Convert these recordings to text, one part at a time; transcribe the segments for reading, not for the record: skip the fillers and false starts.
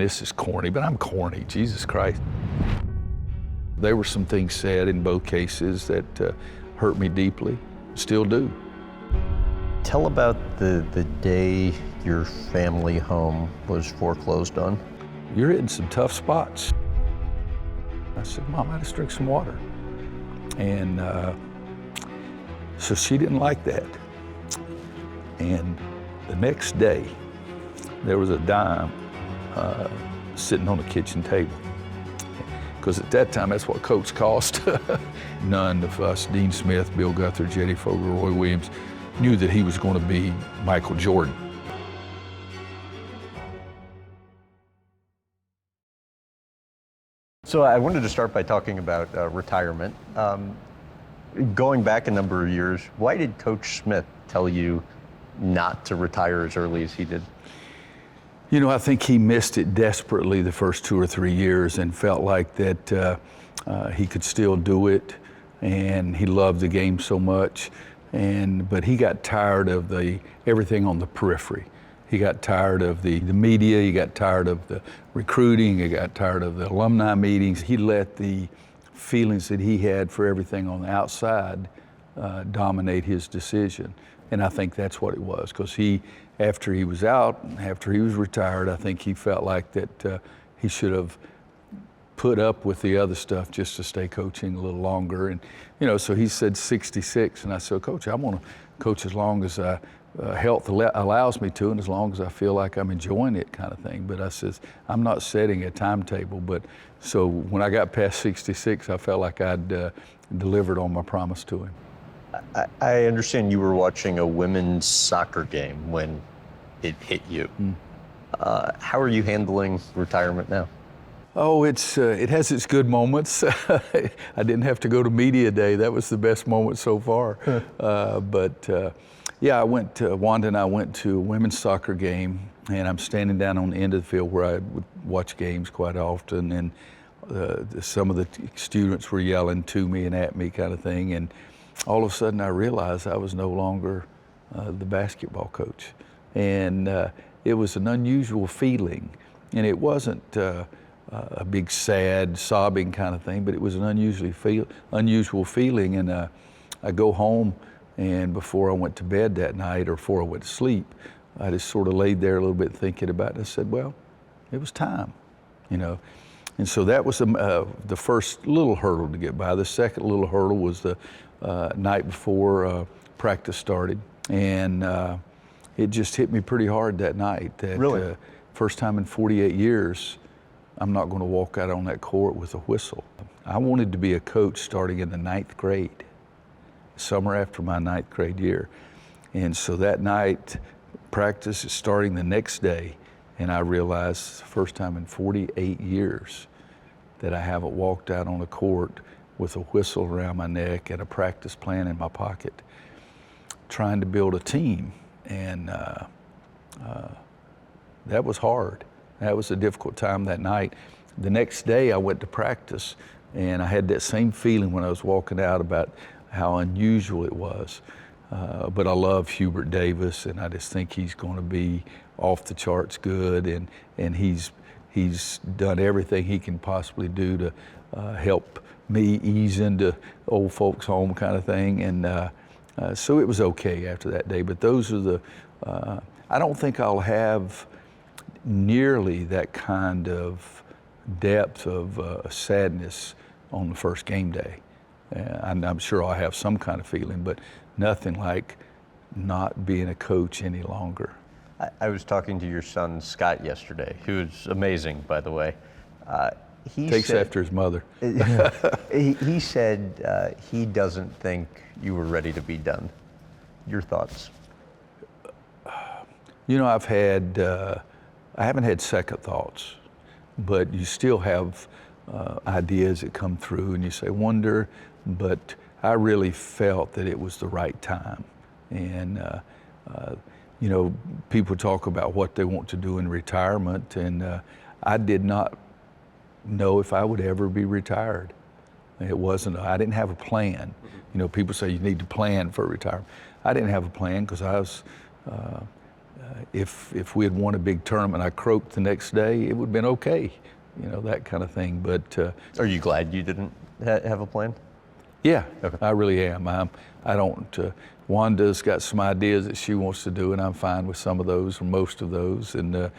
this is corny, but I'm corny, Jesus Christ. There were some things said in both cases that hurt me deeply, still do. Tell about the day your family home was foreclosed on. You're hitting some tough spots. I said, Mom, I just drink some water. And so she didn't like that. And the next day, there was a dime sitting on the kitchen table. Because at that time, that's what Coach cost. None of us, Dean Smith, Bill Guthrie, Jetty Fogel, Roy Williams, knew that he was going to be Michael Jordan. So I wanted to start by talking about retirement. Going back a number of years, why did Coach Smith tell you not to retire as early as he did? You know, I think he missed it desperately the first 2 or 3 years and felt like that he could still do it, and he loved the game so much. But he got tired of everything on the periphery. He got tired of the media, he got tired of the recruiting, he got tired of the alumni meetings. He let the feelings that he had for everything on the outside dominate his decision. And I think that's what it was, because after he was out, after he was retired, I think he felt like that he should have put up with the other stuff just to stay coaching a little longer. And, you know, so he said 66, and I said, Coach, I want to coach as long as health allows me to, and as long as I feel like I'm enjoying it, kind of thing. But I says, I'm not setting a timetable. But so when I got past 66, I felt like I'd delivered on my promise to him. I understand you were watching a women's soccer game when it hit you. How are you handling retirement now? Oh, it has its good moments. I didn't have to go to media day. That was the best moment so far. Yeah, Wanda and I went to a women's soccer game, and I'm standing down on the end of the field where I would watch games quite often, and some of the students were yelling to me and at me, kind of thing, and all of a sudden I realized I was no longer the basketball coach. And it was an unusual feeling, and it wasn't a big sad sobbing kind of thing, but it was an unusual feeling. And I go home, and before I went to bed that night, or before I went to sleep, I just sort of laid there a little bit thinking about it. I said, well, it was time, you know. And so that was the first little hurdle to get by. The second little hurdle was the night before practice started, and it just hit me pretty hard that night. That, really? First time in 48 years, I'm not going to walk out on that court with a whistle. I wanted to be a coach starting in the 9th grade, summer after my 9th grade year. And so that night, practice is starting the next day, and I realized, first time in 48 years, that I haven't walked out on a court with a whistle around my neck and a practice plan in my pocket, trying to build a team. And that was hard. That was a difficult time that night. The next day I went to practice, and I had that same feeling when I was walking out about how unusual it was. But I love Hubert Davis, and I just think he's going to be off the charts good, and he's done everything he can possibly do to help me ease into old folks' home kind of thing. And so it was okay after that day. But those are I don't think I'll have nearly that kind of depth of sadness on the first game day. I'm sure I'll have some kind of feeling, but nothing like not being a coach any longer. I was talking to your son, Scott, yesterday, who is amazing, by the way. He takes said, after his mother. he said he doesn't think you were ready to be done. Your thoughts? You know, I haven't had second thoughts, but you still have ideas that come through, and you say, wonder, but I really felt that it was the right time. And you know, people talk about what they want to do in retirement, and I did not know if I would ever be retired. It wasn't, I didn't have a plan. You know, people say you need to plan for retirement. I didn't have a plan because I was if we had won a big tournament, I croaked the next day, it would have been okay, that kind of thing. But are you glad you didn't have a plan? yeah, Okay. I really am. I don't. Wanda's got some ideas that she wants to do, and I'm fine with some of those or most of those. And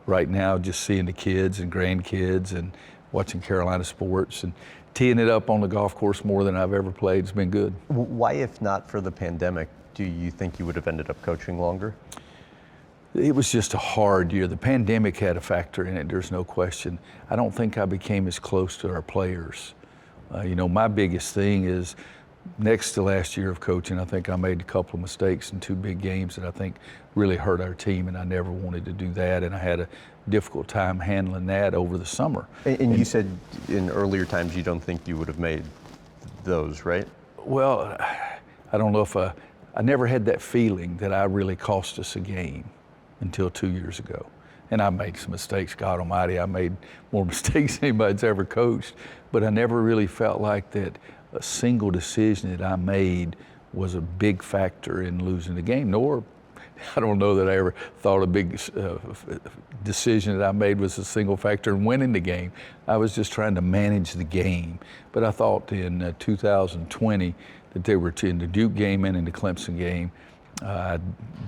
right now, just seeing the kids and grandkids and watching Carolina sports and teeing it up on the golf course more than I've ever played has been good. Why, if not for the pandemic, do you think you would have ended up coaching longer? It was just a hard year. The pandemic had a factor in it, there's no question. I don't think I became as close to our players. My biggest thing is, next to last year of coaching, I think I made a couple of mistakes in 2 big games that I think really hurt our team, and I never wanted to do that, and I had a difficult time handling that over the summer. And you said in earlier times you don't think you would have made those, right? Well, I don't know if I never had that feeling that I really cost us a game until 2 years ago. And I made some mistakes, God almighty, I made more mistakes than anybody's ever coached, but I never really felt like that a single decision that I made was a big factor in losing the game, nor I don't know that I ever thought a big decision that I made was a single factor in winning the game. I was just trying to manage the game. But I thought in 2020 that they were in the Duke game and in the Clemson game, I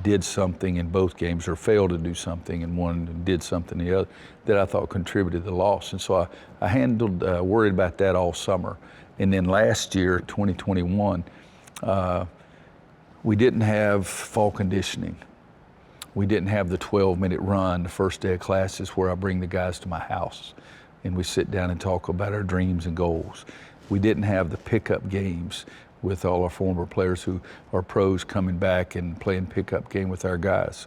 did something in both games, or failed to do something in one and did something in the other, that I thought contributed to the loss. And so I worried about that all summer. And then last year, 2021, we didn't have fall conditioning. We didn't have the 12-minute run the first day of classes where I bring the guys to my house and we sit down and talk about our dreams and goals. We didn't have the pickup games with all our former players who are pros coming back and playing pickup game with our guys.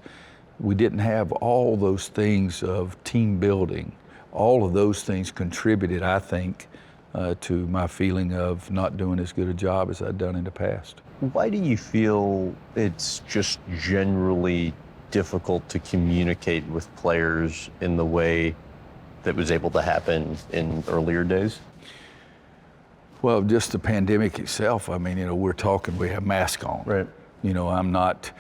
We didn't have all those things of team building. All of those things contributed, I think, to my feeling of not doing as good a job as I'd done in the past. Why do you feel it's just generally difficult to communicate with players in the way that was able to happen in earlier days? Well, just the pandemic itself. I mean, we're talking, we have masks on. Right. I'm not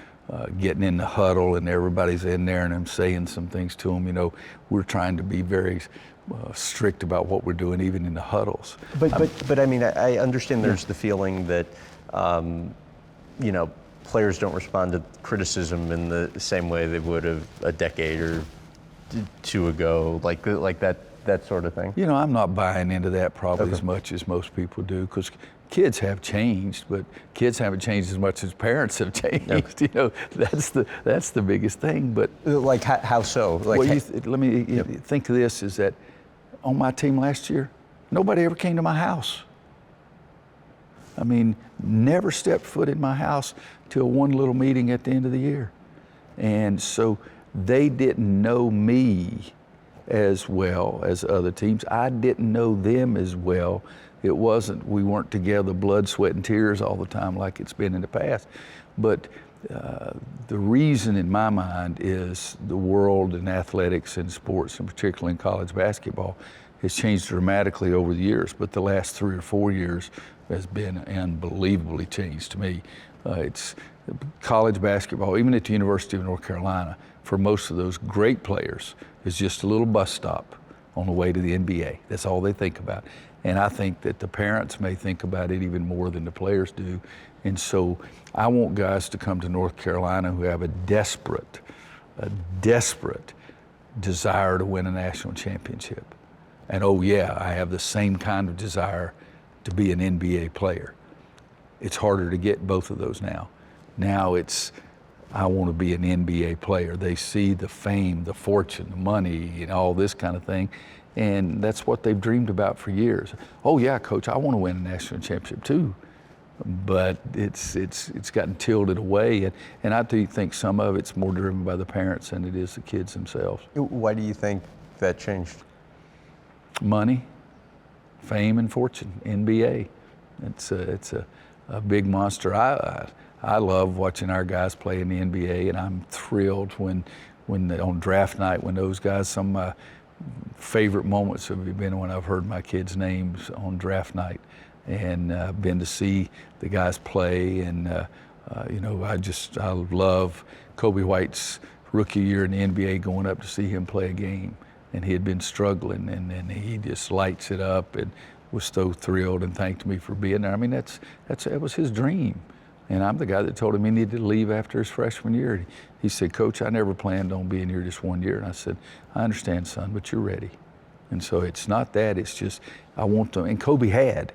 getting in the huddle and everybody's in there and I'm saying some things to them. We're trying to be very strict about what we're doing, even in the huddles. But I mean, I understand there's the feeling that, players don't respond to criticism in the same way they would have a decade or two ago, like that sort of thing. I'm not buying into that probably Okay. as much as most people do, because kids have changed, but kids haven't changed as much as parents have changed. Yep. That's the biggest thing. But Like how so? Like, let me think of this: is that on my team last year, nobody ever came to my house. I mean, never stepped foot in my house till one little meeting at the end of the year. And so they didn't know me as well as other teams. I didn't know them as well. We weren't together blood, sweat, and tears all the time like it's been in the past. But the reason in my mind is the world in athletics and sports, and particularly in college basketball, has changed dramatically over the years. But the last 3 or 4 years has been unbelievably changed to me. It's college basketball, even at the University of North Carolina, for most of those great players, is just a little bus stop on the way to the NBA. That's all they think about. And I think that the parents may think about it even more than the players do. And so I want guys to come to North Carolina who have a desperate desire to win a national championship. And oh yeah, I have the same kind of desire to be an NBA player. It's harder to get both of those now. Now it's, I want to be an NBA player. They see the fame, the fortune, the money, and all this kind of thing. And that's what they've dreamed about for years. Oh yeah, coach, I want to win a national championship too. But it's gotten tilted away. And I do think some of it's more driven by the parents than it is the kids themselves. Why do you think that changed? Money, fame, and fortune. NBA. It's a big monster. I love watching our guys play in the NBA, and I'm thrilled when on draft night, when those guys, some of my favorite moments have been when I've heard my kids' names on draft night, and been to see the guys play, and I love Kobe White's rookie year in the NBA, going up to see him play a game. And he had been struggling, and he just lights it up and was so thrilled and thanked me for being there. I mean, that was his dream. And I'm the guy that told him he needed to leave after his freshman year. He said, Coach, I never planned on being here just 1 year. And I said, I understand, son, but you're ready. And so it's not that, it's just I want to. And Kobe had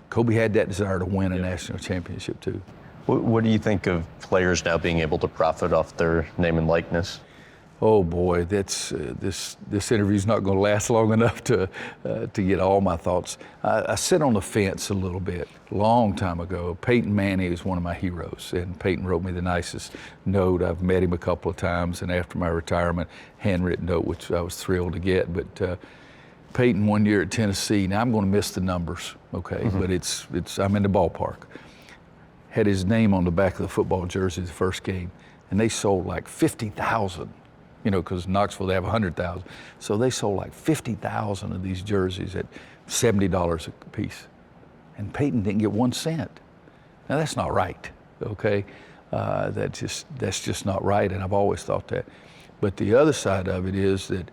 that desire to win a national championship too. What do you think of players now being able to profit off their name and likeness? Oh boy, this interview's not going to last long enough to get all my thoughts. I sit on the fence a little bit. Long time ago, Peyton Manning is one of my heroes, and Peyton wrote me the nicest note. I've met him a couple of times, and after my retirement, handwritten note, which I was thrilled to get. But Peyton, 1 year at Tennessee. Now I'm going to miss the numbers, okay? But it's I'm in the ballpark. Had his name on the back of the football jersey the first game, and they sold like 50,000. Because Knoxville, they have 100,000. So they sold like 50,000 of these jerseys at $70 a piece. And Peyton didn't get 1 cent. Now that's not right, okay? That's just not right, and I've always thought that. But the other side of it is that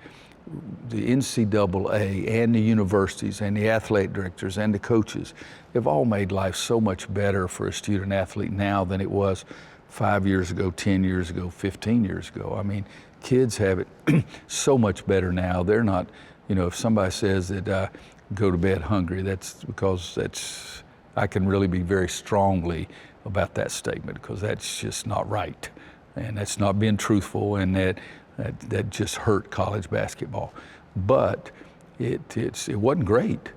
the NCAA and the universities and the athletic directors and the coaches have all made life so much better for a student athlete now than it was 5 years ago, 10 years ago, 15 years ago. I mean, kids have it so much better now. They're not, if somebody says that go to bed hungry, that's because I can really be very strongly about that statement, because that's just not right. And that's not being truthful, and that just hurt college basketball. But it wasn't great.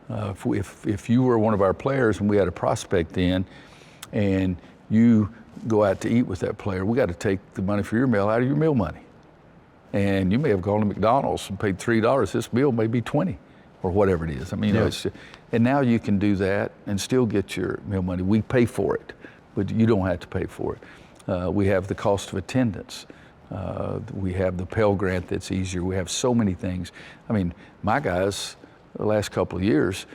If you were one of our players and we had a prospect in, and you go out to eat with that player, we got to take the money for your meal out of your meal money. And you may have gone to McDonald's and paid $3. This meal may be 20 or whatever it is. I mean, and now you can do that and still get your meal money. We pay for it, but you don't have to pay for it. We have the cost of attendance. We have the Pell Grant that's easier. We have so many things. I mean, my guys, the last couple of years,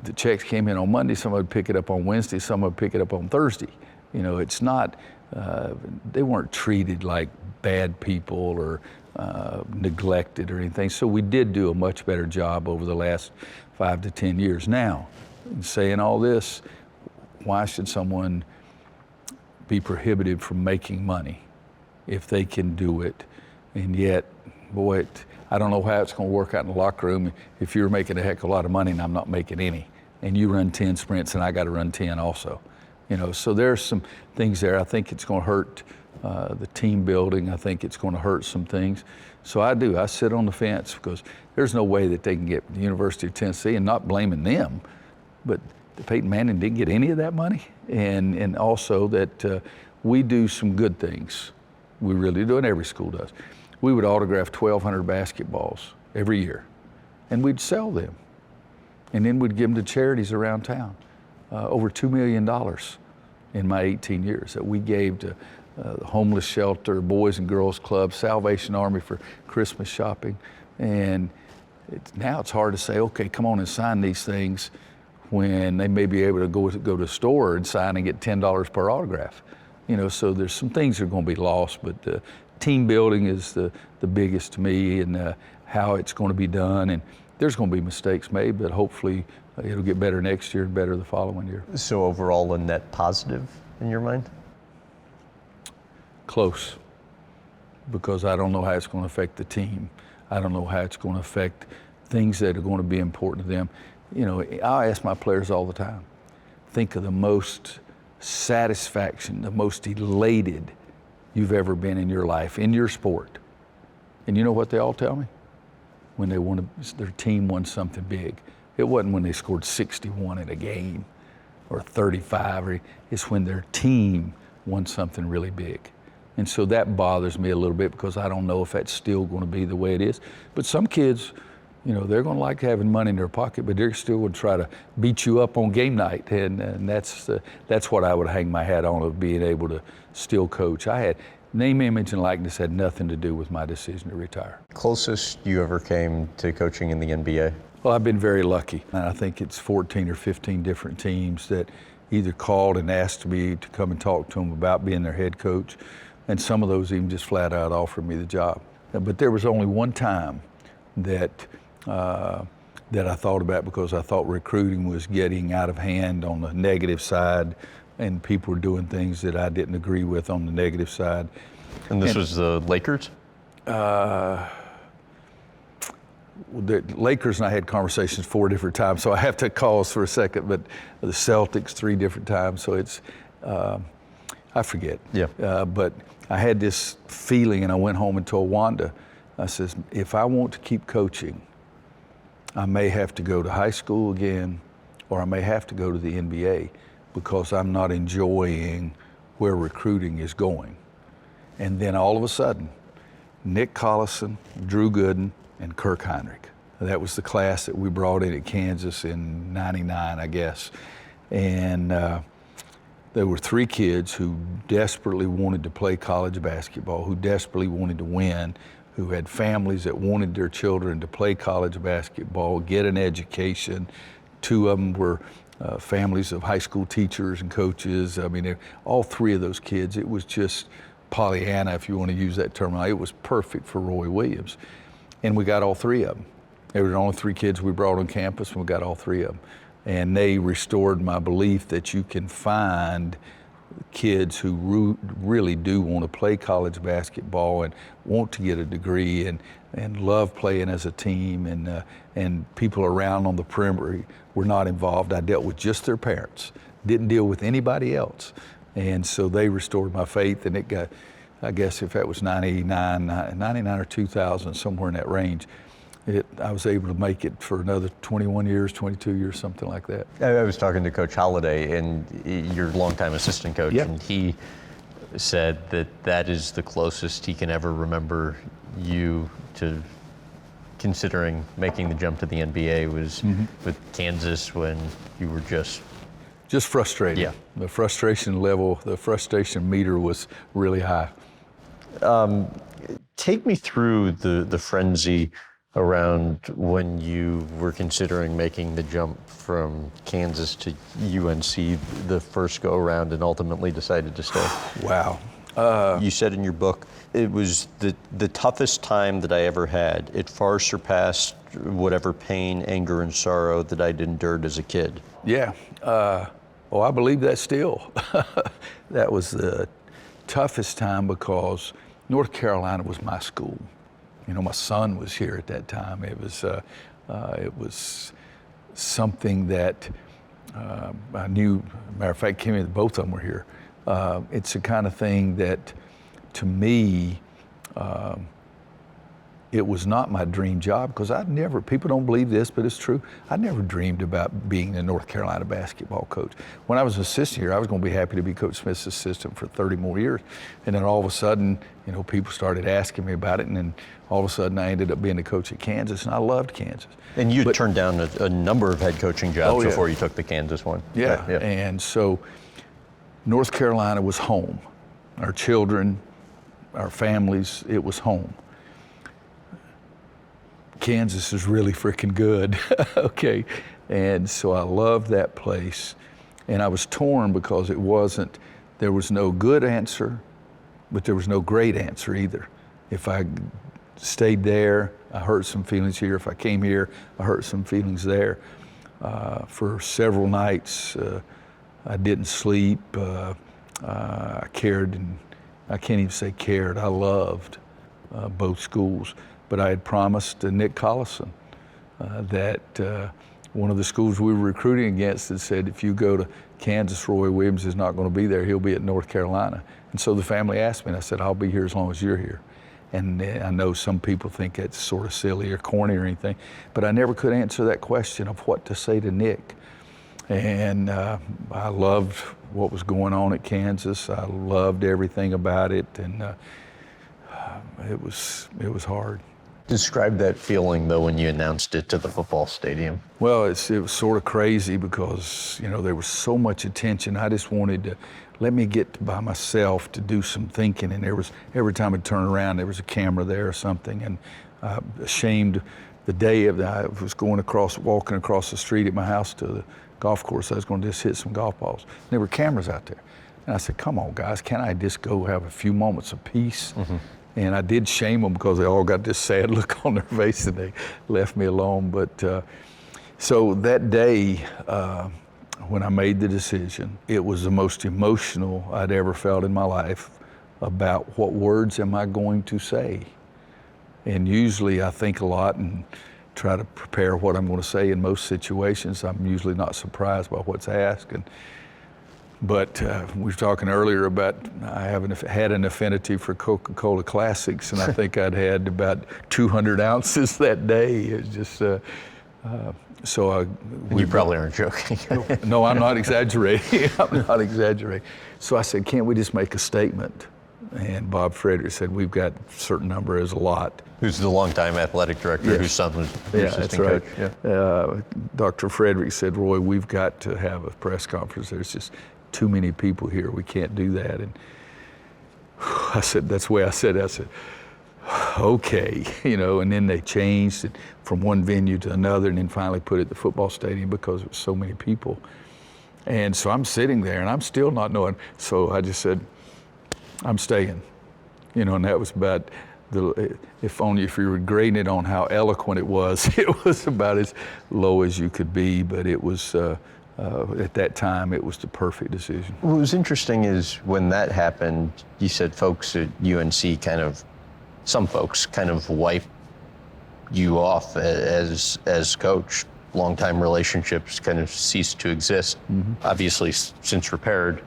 the checks came in on Monday, some would pick it up on Wednesday, some would pick it up on Thursday. It's not, they weren't treated like bad people or neglected or anything. So we did do a much better job over the last 5 to 10 years. Now, in saying all this, why should someone be prohibited from making money if they can do it? And yet, boy, I don't know how it's going to work out in the locker room if you're making a heck of a lot of money and I'm not making any, and you run 10 sprints and I got to run 10 also. So there's some things there. I think it's going to hurt the team building. I think it's going to hurt some things. So I sit on the fence, because there's no way that they can get the University of Tennessee, and not blaming them, but Peyton Manning didn't get any of that money. And also that we do some good things. We really do, and every school does. We would autograph 1,200 basketballs every year, and we'd sell them. And then we'd give them to charities around town. Over $2 million in my 18 years that we gave to the homeless shelter, Boys and Girls Club, Salvation Army for Christmas shopping. And now it's hard to say, okay, come on and sign these things, when they may be able to go to a store and sign and get $10 per autograph. So there's some things that are going to be lost, but team building is the biggest to me, and how it's going to be done. And there's going to be mistakes made, but hopefully it'll get better next year and better the following year. So overall, a net positive in your mind? Close, because I don't know how it's going to affect the team. I don't know how it's going to affect things that are going to be important to them. I ask my players all the time, think of the most satisfaction, the most elated you've ever been in your life, in your sport. And you know what they all tell me? When their team won something big. It wasn't when they scored 61 in a game or 35, it's when their team won something really big. And so that bothers me a little bit, because I don't know if that's still going to be the way it is. But some kids, they're going to like having money in their pocket, but they're still going to try to beat you up on game night. And that's what I would hang my hat on, of being able to still coach. Name, image, and likeness had nothing to do with my decision to retire. Closest you ever came to coaching in the NBA? Well, I've been very lucky. And I think it's 14 or 15 different teams that either called and asked me to come and talk to them about being their head coach, and some of those even just flat out offered me the job. But there was only one time that I thought about, because I thought recruiting was getting out of hand on the negative side, and people were doing things that I didn't agree with on the negative side. And this was the Lakers? The Lakers and I had conversations 4 different times, so I have to pause for a second, but the Celtics 3 different times, so it's, I forget. Yeah. But I had this feeling, and I went home and told Wanda, I says, if I want to keep coaching, I may have to go to high school again, or I may have to go to the NBA, because I'm not enjoying where recruiting is going. And then all of a sudden, Nick Collison, Drew Gooden, and Kirk Heinrich. That was the class that we brought in at Kansas in '99, I guess. And there were 3 kids who desperately wanted to play college basketball, who desperately wanted to win, who had families that wanted their children to play college basketball, get an education. 2 of them were families of high school teachers and coaches. I mean, all 3 of those kids, it was just Pollyanna, if you want to use that term. It was perfect for Roy Williams. And we got all 3 of them. There were only 3 kids we brought on campus, and we got all 3 of them. And they restored my belief that you can find kids who really do want to play college basketball and want to get a degree and love playing as a team, and people around on the perimeter were not involved. I dealt with just their parents, didn't deal with anybody else. And so they restored my faith, and it got, I guess if that was 99 or 2000, somewhere in that range, I was able to make it for another 21 years, 22 years, something like that. I was talking to Coach Holliday, and your longtime assistant coach, Yep. and he said that is the closest he can ever remember you to considering making the jump to the NBA was with Kansas, when you were just frustrated. Yeah. The frustration level, the frustration meter was really high. Take me through the frenzy around when you were considering making the jump from Kansas to UNC the first go around, and ultimately decided to stay. Wow. You said in your book, it was the toughest time that I ever had. It far surpassed whatever pain, anger, and sorrow that I'd endured as a kid. Yeah. I believe that still. That was the toughest time, because North Carolina was my school. You know, my son was here at that time. It was something that I knew. Matter of fact, Kimmy, both of them were here. It's the kind of thing that, to me, it was not my dream job, because people don't believe this, but it's true, I never dreamed about being a North Carolina basketball coach. When I was an assistant here, I was going to be happy to be Coach Smith's assistant for 30 more years. And then all of a sudden, you know, people started asking me about it, and then all of a sudden I ended up being the coach at Kansas, and I loved Kansas. And you turned down a number of head coaching jobs yeah. before you took the Kansas one. Yeah, and so North Carolina was home. Our children, our families, it was home. Kansas is really freaking good, okay? And so I loved that place. And I was torn, because there was no good answer, but there was no great answer either. If I stayed there, I hurt some feelings here. If I came here, I hurt some feelings there. For several nights, I didn't sleep. I cared, and I can't even say cared, I loved both schools. But I had promised Nick Collison that one of the schools we were recruiting against had said, if you go to Kansas, Roy Williams is not going to be there, he'll be at North Carolina. And so the family asked me, and I said, I'll be here as long as you're here. And I know some people think that's sort of silly or corny or anything, but I never could answer that question of what to say to Nick. And I loved what was going on at Kansas. I loved everything about it, and it was hard. Describe that feeling, though, when you announced it to the football stadium. Well, it was sort of crazy, because, you know, there was so much attention. I just wanted to let me get by myself to do some thinking. And there was, every time I'd turn around, there was a camera there or something. And ashamed, the day of I was walking across the street at my house to golf course. I was going to just hit some golf balls. And there were cameras out there. And I said, come on, guys, can I just go have a few moments of peace? And I did shame them because they all got this sad look on their face and they left me alone. But so that day, when I made the decision, it was the most emotional I'd ever felt in my life about what words am I going to say. And usually I think a lot and try to prepare what I'm going to say in most situations. I'm usually not surprised by what's asked. But we were talking earlier about I had an affinity for Coca-Cola Classics, and I think I'd had about 200 ounces that day. It's just You probably aren't joking. No, I'm not exaggerating. I'm not exaggerating. So I said, can't we just make a statement? And Bob Frederick said, we've got a certain number is a lot. Who's the longtime athletic director, Yes. whose son was Yeah, that's right. coach. Yeah. Dr. Frederick said, Roy, we've got to have a press conference. There's just too many people here. We can't do that. And I said, that's the way I said it. I said, okay, and then they changed it from one venue to another and then finally put it at the football stadium because it was so many people. And so I'm sitting there and I'm still not knowing. So I just said, I'm staying, and that was about if you were grading it on how eloquent it was about as low as you could be, but it was, at that time, it was the perfect decision. What was interesting is when that happened, you said folks at UNC some folks kind of wiped you off as coach. Long-time relationships kind of ceased to exist, obviously since repaired.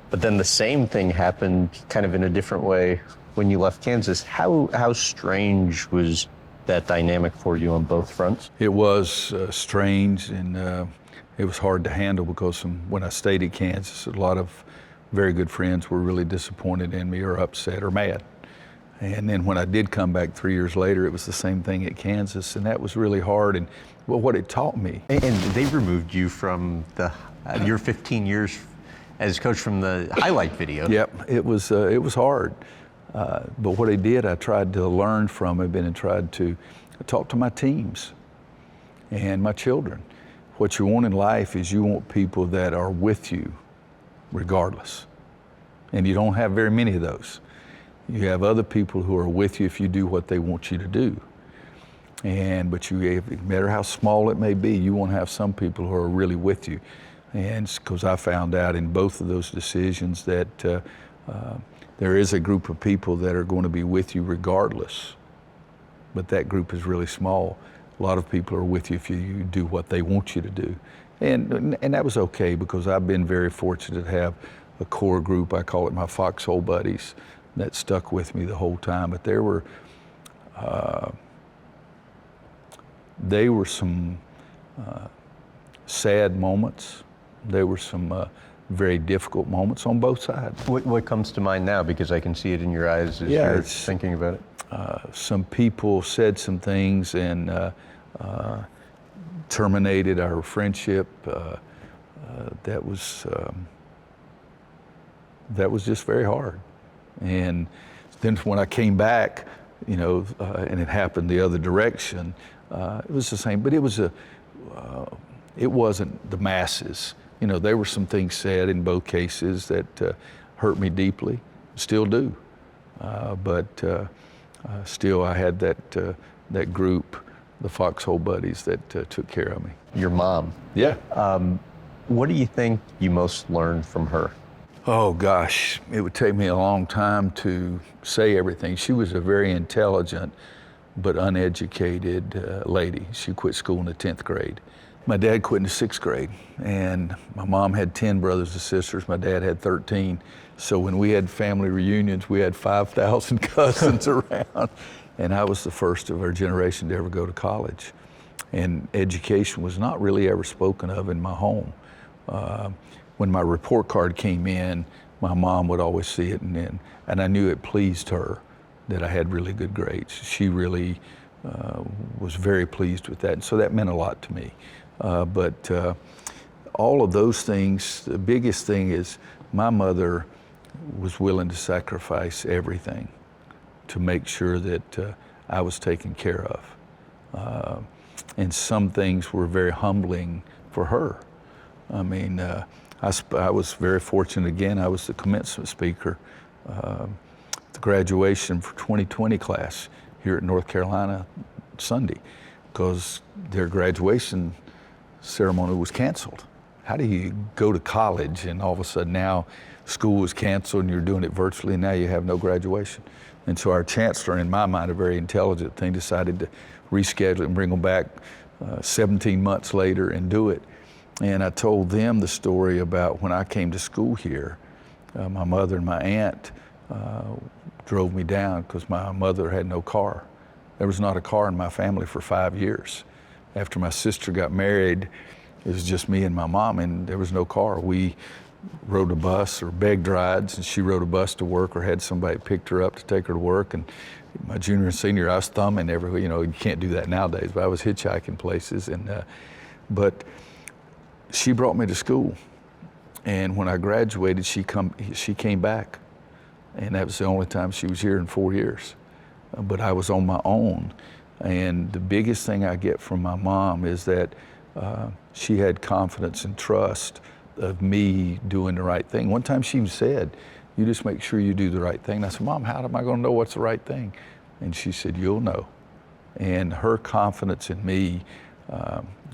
But then the same thing happened kind of in a different way when you left Kansas. How strange was that dynamic for you on both fronts? It was strange, and it was hard to handle because when I stayed at Kansas, a lot of very good friends were really disappointed in me or upset or mad. And then when I did come back 3 years later, it was the same thing at Kansas, and that was really hard. And what it taught me. And they removed you from your 15 years as coach from the highlight video. Yep, it was hard. But what I did, I tried to learn from it and tried to talk to my teams and my children. What you want in life is you want people that are with you regardless. And you don't have very many of those. You have other people who are with you if you do what they want you to do. But no matter how small it may be, you want to have some people who are really with you. And because I found out in both of those decisions that there is a group of people that are going to be with you regardless, but that group is really small. A lot of people are with you if you do what they want you to do. And that was okay because I've been very fortunate to have a core group, I call it my foxhole buddies, that stuck with me the whole time. But there were some sad moments. There were some very difficult moments on both sides. What comes to mind now? Because I can see it in your eyes as you're thinking about it. Some people said some things and terminated our friendship. That was just very hard. And then when I came back, and it happened the other direction, it was the same. But it wasn't the masses. There were some things said in both cases that hurt me deeply, still do. But still, I had that group, the foxhole buddies, that took care of me. Your mom. Yeah. What do you think you most learned from her? Oh gosh, it would take me a long time to say everything. She was a very intelligent but uneducated lady. She quit school in the 10th grade. My dad quit in the 6th grade, and my mom had 10 brothers and sisters. My dad had 13. So when we had family reunions, we had 5,000 cousins around, and I was the first of our generation to ever go to college. And education was not really ever spoken of in my home. When my report card came in, my mom would always see it, and I knew it pleased her that I had really good grades. She really was very pleased with that, and so that meant a lot to me. But all of those things, the biggest thing is my mother was willing to sacrifice everything to make sure that I was taken care of. And some things were very humbling for her. I mean, I was very fortunate again. I was the commencement speaker, the graduation for 2020 class here at North Carolina Sunday, because their graduation ceremony was canceled. How do you go to college and all of a sudden now school is canceled and you're doing it virtually and now you have no graduation? And so our chancellor, in my mind, a very intelligent thing, decided to reschedule it and bring them back 17 months later and do it. And I told them the story about when I came to school here. My mother and my aunt drove me down because my mother had no car. There was not a car in my family for 5 years. After my sister got married, it was just me and my mom, and there was no car. We rode a bus or begged rides, and she rode a bus to work or had somebody picked her up to take her to work. And my junior and senior, I was thumbing everywhere. You know, you can't do that nowadays, but I was hitchhiking places. But she brought me to school. And when I graduated, she came back. And that was the only time she was here in 4 years. But I was on my own. And the biggest thing I get from my mom is that she had confidence and trust of me doing the right thing. One time she even said, "You just make sure you do the right thing." And I said, "Mom, how am I going to know what's the right thing?" And she said, "You'll know." And her confidence in me,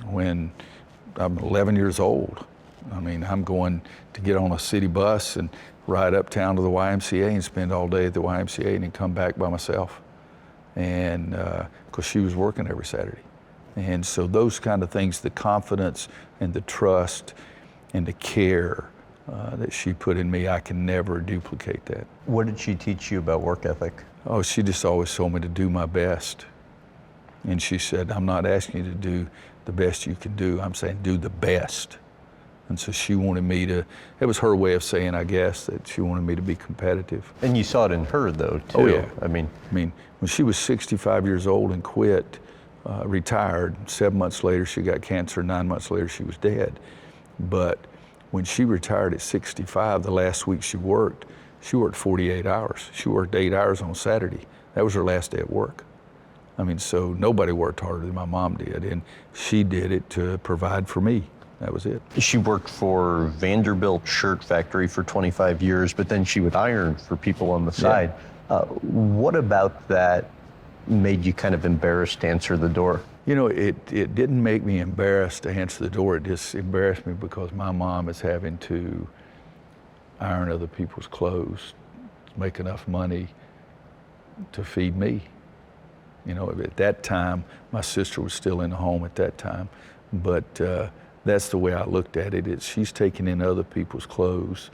when I'm 11 years old, I mean, I'm going to get on a city bus and ride uptown to the YMCA and spend all day at the YMCA and then come back by myself. And because she was working every Saturday. And so those kind of things, the confidence and the trust and the care that she put in me, I can never duplicate that. What did she teach you about work ethic? Oh, she just always told me to do my best. And she said, "I'm not asking you to do the best you can do. I'm saying do the best." And so she wanted me to, it was her way of saying, I guess, that she wanted me to be competitive. And you saw it in her, though, too. Oh, yeah. I mean, when she was 65 years old and quit, retired, 7 months later she got cancer, 9 months later she was dead. But when she retired at 65, the last week she worked 48 hours. She worked 8 hours on Saturday. That was her last day at work. I mean, so nobody worked harder than my mom did, and she did it to provide for me. That was it. she worked for Vanderbilt Shirt Factory for 25 years, but then she would iron for people on the side. What about that made you kind of embarrassed to answer the door? You know, it didn't make me embarrassed to answer the door. It just embarrassed me because my mom is having to iron other people's clothes, make enough money to feed me. You know, at that time, my sister was still in the home at that time, but that's the way I looked at it. She's taking in other people's clothes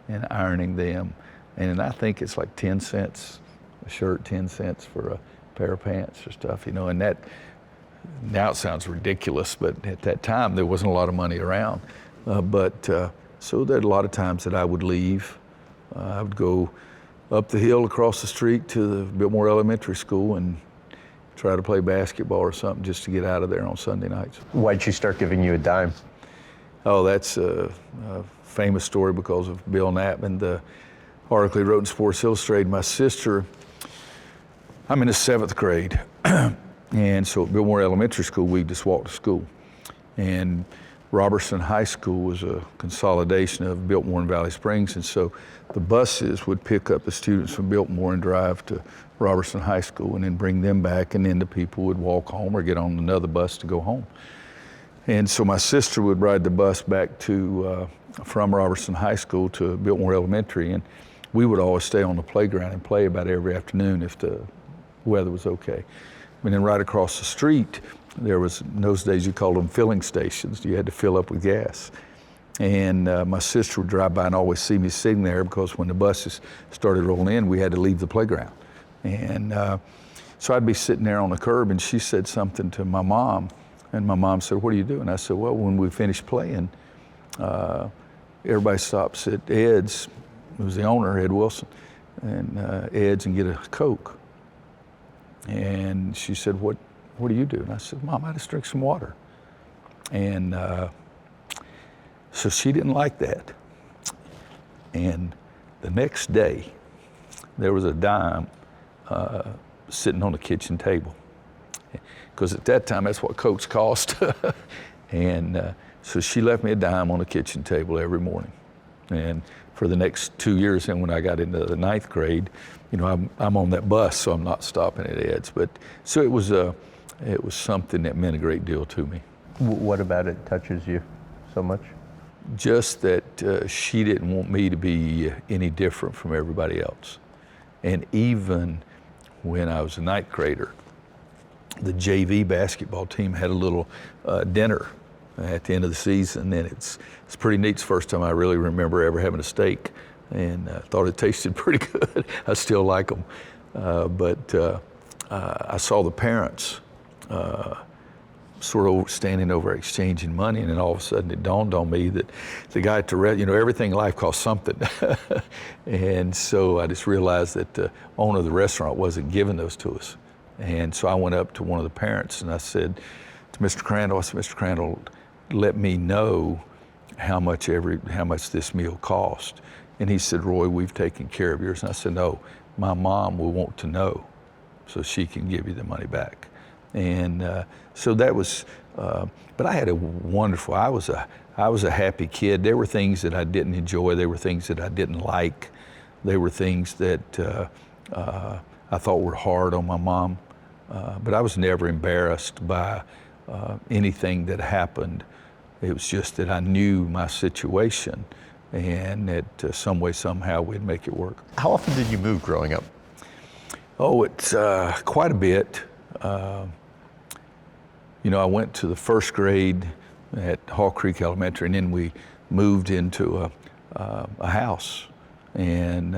and ironing them, and I think it's like 10 cents a shirt, 10 cents for a pair of pants or stuff, you know, and that, now it sounds ridiculous, but at that time there wasn't a lot of money around. So there are a lot of times that I would leave. I would go up the hill across the street to the Biltmore Elementary School and try to play basketball or something just to get out of there on Sunday nights. Why'd she start giving you a dime? Oh, that's a famous story because of Bill Knappman, the article he wrote in Sports Illustrated. My sister, I'm in the 7th grade, and so at Biltmore Elementary School, we just walked to school. And Robertson High School was a consolidation of Biltmore and Valley Springs, and so the buses would pick up the students from Biltmore and drive to Robertson High School and then bring them back, and then the people would walk home or get on another bus to go home. And so my sister would ride the bus back to from Robertson High School to Biltmore Elementary, and we would always stay on the playground and play about every afternoon if the weather was okay. And then right across the street, there was, in those days you called them filling stations. You had to fill up with gas. And my sister would drive by and always see me sitting there because when the buses started rolling in, we had to leave the playground. And so I'd be sitting there on the curb, and she said something to my mom, and my mom said, "What are you doing?" I said, "Well, when we finished playing, everybody stops at Ed's," who was the owner, Ed Wilson, and Ed's, and get a Coke. And she said, what do you do?" And I said, "Mom, I just drink some water." And so she didn't like that. And the next day, there was a dime sitting on the kitchen table. Because at that time, that's what Cokes cost. And So she left me a dime on the kitchen table every morning. And for the next 2 years, and when I got into the 9th grade, you know, I'm on that bus, so I'm not stopping at Ed's. But so it was something that meant a great deal to me. What about it touches you so much? Just that she didn't want me to be any different from everybody else. And even when I was a 9th grader, the JV basketball team had a little dinner at the end of the season, and it's pretty neat. It's the first time I really remember ever having a steak, and I thought it tasted pretty good. I still like them. But I saw the parents sort of standing over exchanging money, and then all of a sudden it dawned on me that the guy at the you know, everything in life costs something. And so I just realized that the owner of the restaurant wasn't giving those to us. And so I went up to one of the parents and I said to Mr. Crandall, I said, Mr. Crandall, let me know how much this meal cost. And he said, Roy, we've taken care of yours. And I said, no, my mom will want to know so she can give you the money back. And so that was, but I had a wonderful, I was a happy kid. There were things that I didn't enjoy. There were things that I didn't like. There were things that I thought were hard on my mom. But I was never embarrassed by anything that happened. It was just that I knew my situation and that some way, somehow we'd make it work. How often did you move growing up? Oh, it's quite a bit. You know, I went to the 1st grade at Hall Creek Elementary, and then we moved into a house and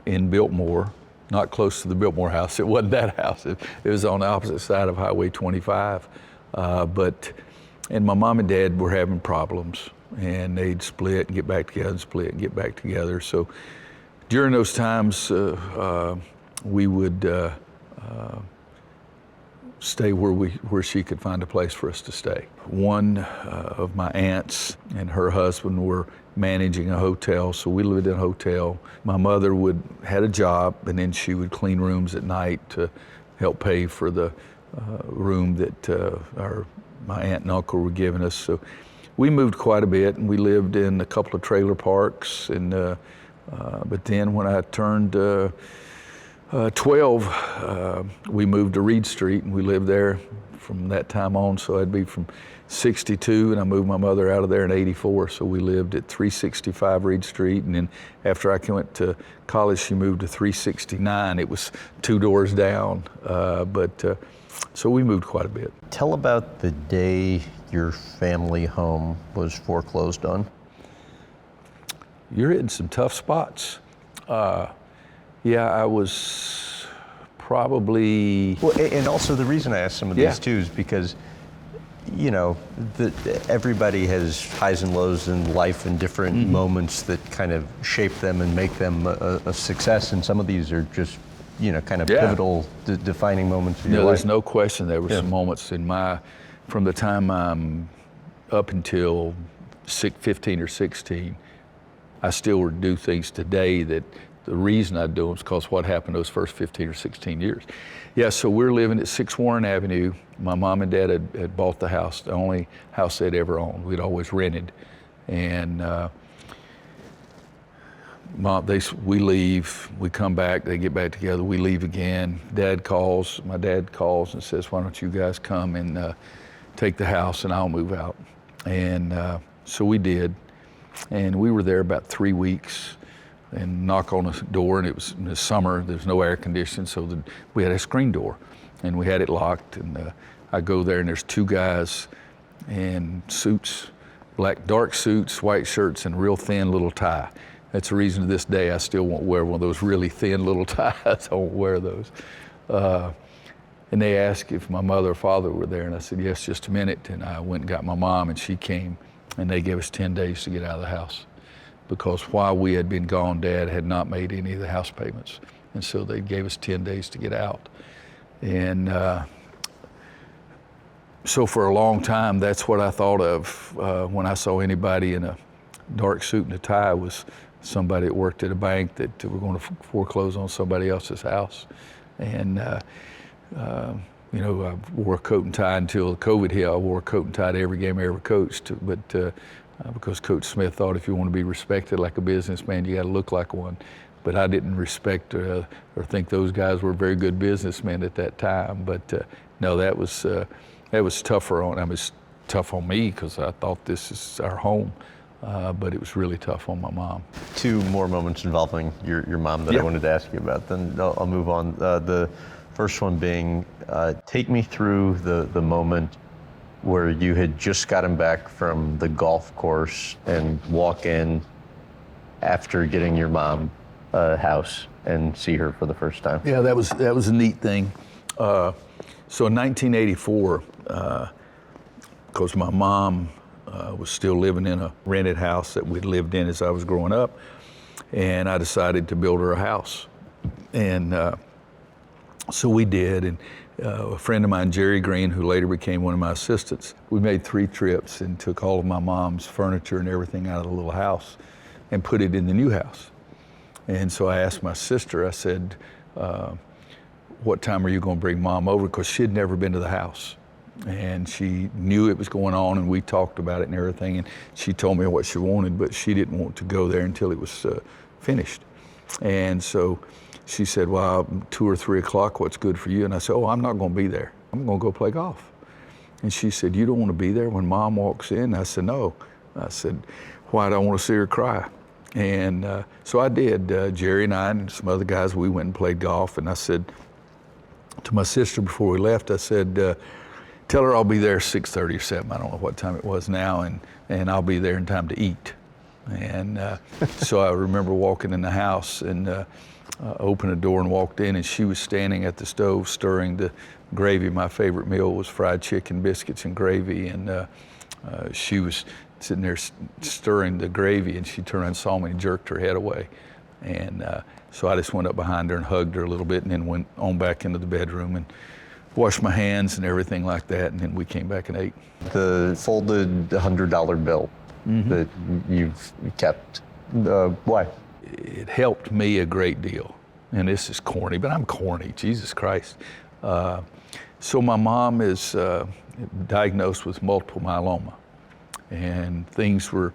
in Biltmore, not close to the Biltmore house. It wasn't that house. It was on the opposite side of Highway 25. And my mom and dad were having problems, and they'd split and get back together and split and get back together. So during those times, we would stay where she could find a place for us to stay. One of my aunts and her husband were managing a hotel, so we lived in a hotel. My mother had a job, and then she would clean rooms at night to help pay for the room that my aunt and uncle were giving us. So we moved quite a bit, and we lived in a couple of trailer parks. And but then when I turned 12, we moved to Reed Street, and we lived there from that time on. So I'd be from 62, and I moved my mother out of there in 84. So we lived at 365 Reed Street. And then after I went to college, she moved to 369. It was 2 doors down. So we moved quite a bit. Tell about the day your family home was foreclosed on. You're hitting some tough spots. Yeah, I was probably... Well, and also the reason I asked some of these too is because, you know, everybody has highs and lows in life and different moments that kind of shape them and make them a success. And some of these are just, you know, kind of pivotal, defining moments of your life. There's no question there were some moments in from the time I'm up until 15 or 16, I still would do things today that the reason I do them is because what happened those first 15 or 16 years. Yeah, so we're living at 6 Warren Avenue. My mom and dad had bought the house, the only house they'd ever owned. We'd always rented. And we leave, we come back, they get back together, we leave again. My dad calls and says, why don't you guys come and take the house and I'll move out. And so we did. And we were there about 3 weeks and knock on the door, and it was in the summer, there's no air conditioning, so we had a screen door and we had it locked. And I go there and there's 2 guys in suits, dark suits, white shirts, and real thin little tie. That's the reason to this day I still won't wear one of those really thin little ties. I won't wear those. And they asked if my mother or father were there, and I said, yes, just a minute. And I went and got my mom, and she came, and they gave us 10 days to get out of the house. Because while we had been gone, Dad had not made any of the house payments. And so they gave us 10 days to get out. And so for a long time, that's what I thought of when I saw anybody in a dark suit and a tie was somebody that worked at a bank that were going to foreclose on somebody else's house. And You know, I wore a coat and tie until COVID hit. I wore a coat and tie to every game I ever coached. But because Coach Smith thought if you want to be respected like a businessman, you got to look like one. But I didn't respect or think those guys were very good businessmen at that time. But no, that was tougher on. I mean, it's tough on me because I thought this is our home. But it was really tough on my mom. 2 more moments involving your mom that I wanted to ask you about. Then I'll move on. The first one being, take me through the moment where you had just gotten back from the golf course and walk in after getting your mom a house and see her for the first time. Yeah, that was a neat thing. So in 1984, because my mom was still living in a rented house that we'd lived in as I was growing up, and I decided to build her a house. And so we did, and a friend of mine, Jerry Green, who later became one of my assistants, we made 3 trips and took all of my mom's furniture and everything out of the little house and put it in the new house. And so I asked my sister, I said, what time are you going to bring Mom over? Because she had never been to the house. And she knew it was going on, and we talked about it and everything, and she told me what she wanted, but she didn't want to go there until it was finished. And so she said, well, 2 or 3 o'clock, what's good for you? And I said, oh, I'm not going to be there. I'm going to go play golf. And she said, you don't want to be there when Mom walks in? I said, no. I said, why? I want to see her cry. And so I did. Jerry and I and some other guys, we went and played golf, and I said to my sister before we left, I said, tell her I'll be there 6:30 or 7. I don't know what time it was now, and I'll be there in time to eat. And so I remember walking in the house and opened the door and walked in, and she was standing at the stove stirring the gravy. My favorite meal was fried chicken, biscuits, and gravy, and she was sitting there stirring the gravy, and she turned around and saw me and jerked her head away. And so I just went up behind her and hugged her a little bit, and then went on back into the bedroom and washed my hands and everything like that, and then we came back and ate. The folded $100 bill that you've kept, why? It helped me a great deal. And this is corny, but I'm corny, Jesus Christ. So my mom is diagnosed with multiple myeloma, and things were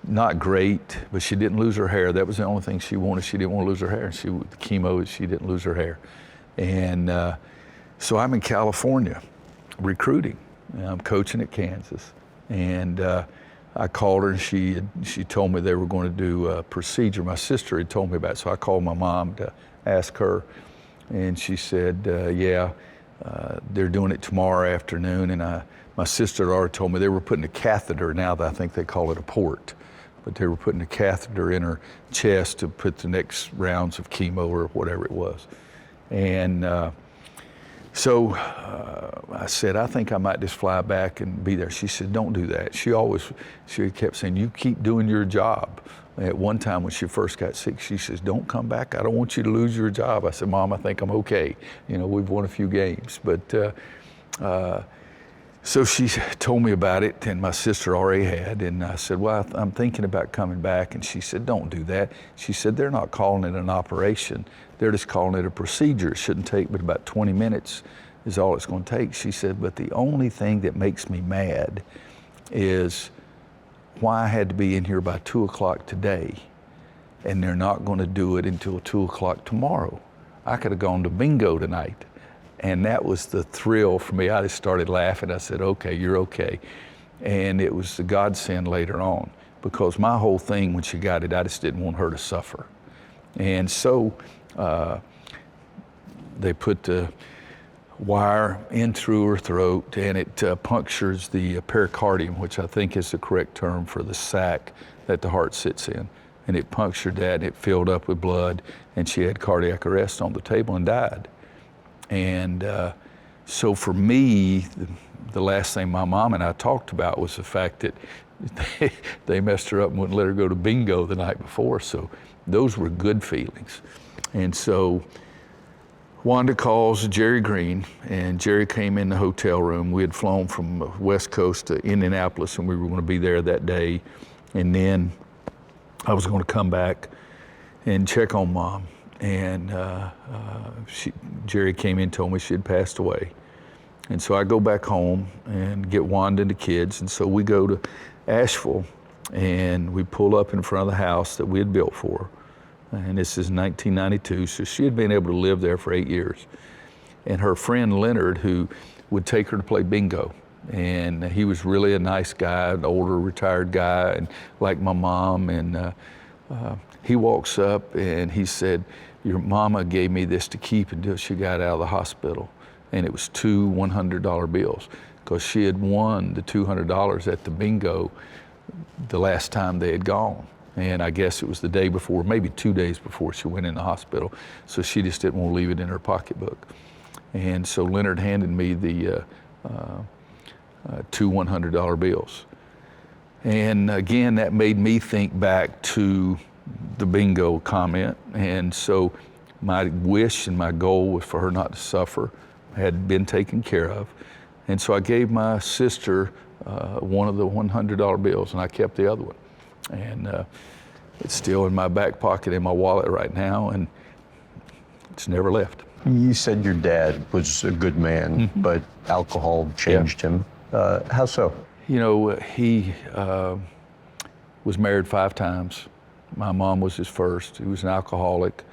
not great, but she didn't lose her hair. That was the only thing she wanted. She didn't want to lose her hair. The chemo, she didn't lose her hair. And so I'm in California recruiting. I'm coaching at Kansas. And I called her, and she told me they were going to do a procedure. My sister had told me about it, so I called my mom to ask her. And she said, yeah, they're doing it tomorrow afternoon. And my sister had already told me they were putting a catheter, now that I think they call it a port, but they were putting a catheter in her chest to put the next rounds of chemo or whatever it was. And so I said, I think I might just fly back and be there. She said, don't do that. She kept saying, you keep doing your job. At one time when she first got sick, she says, don't come back. I don't want you to lose your job. I said, Mom, I think I'm okay. You know, we've won a few games. But so she told me about it, and my sister already had. And I said, well, I'm thinking about coming back. And she said, don't do that. She said, they're not calling it an operation. They're just calling it a procedure. It shouldn't take but about 20 minutes is all it's going to take. She said, but the only thing that makes me mad is why I had to be in here by 2 o'clock today, and they're not going to do it until 2 o'clock tomorrow. I could have gone to bingo tonight. And that was the thrill for me. I just started laughing. I said, okay, you're okay. And it was the godsend later on, because my whole thing when she got it, I just didn't want her to suffer. And so they put the wire in through her throat, and it punctures the pericardium, which I think is the correct term for the sac that the heart sits in. And it punctured that, and it filled up with blood, and she had cardiac arrest on the table and died. And so for me, the last thing my mom and I talked about was the fact that they messed her up and wouldn't let her go to bingo the night before. So those were good feelings. And so Wanda calls Jerry Green, and Jerry came in the hotel room. We had flown from the West Coast to Indianapolis, and we were going to be there that day. And then I was going to come back and check on Mom. and Jerry came in and told me she had passed away. And so I go back home and get Wanda and the kids, and so we go to Asheville, and we pull up in front of the house that we had built for her. And this is 1992, so she had been able to live there for 8 years. And her friend Leonard, who would take her to play bingo, and he was really a nice guy, an older retired guy, and like my mom. And he walks up and he said, "Your mama gave me this to keep until she got out of the hospital." And it was two $100 bills, because she had won the $200 at the bingo the last time they had gone. And I guess it was the day before, maybe 2 days before she went in the hospital. So she just didn't want to leave it in her pocketbook. And so Leonard handed me the two $100 bills. And again, that made me think back to the bingo comment. And so my wish and my goal was for her not to suffer, had been taken care of. And so I gave my sister one of the $100 bills, and I kept the other one. And it's still in my back pocket in my wallet right now, and it's never left. You said your dad was a good man, but alcohol changed him. How so? You know, he was married 5 times. My mom was his first. He was an alcoholic.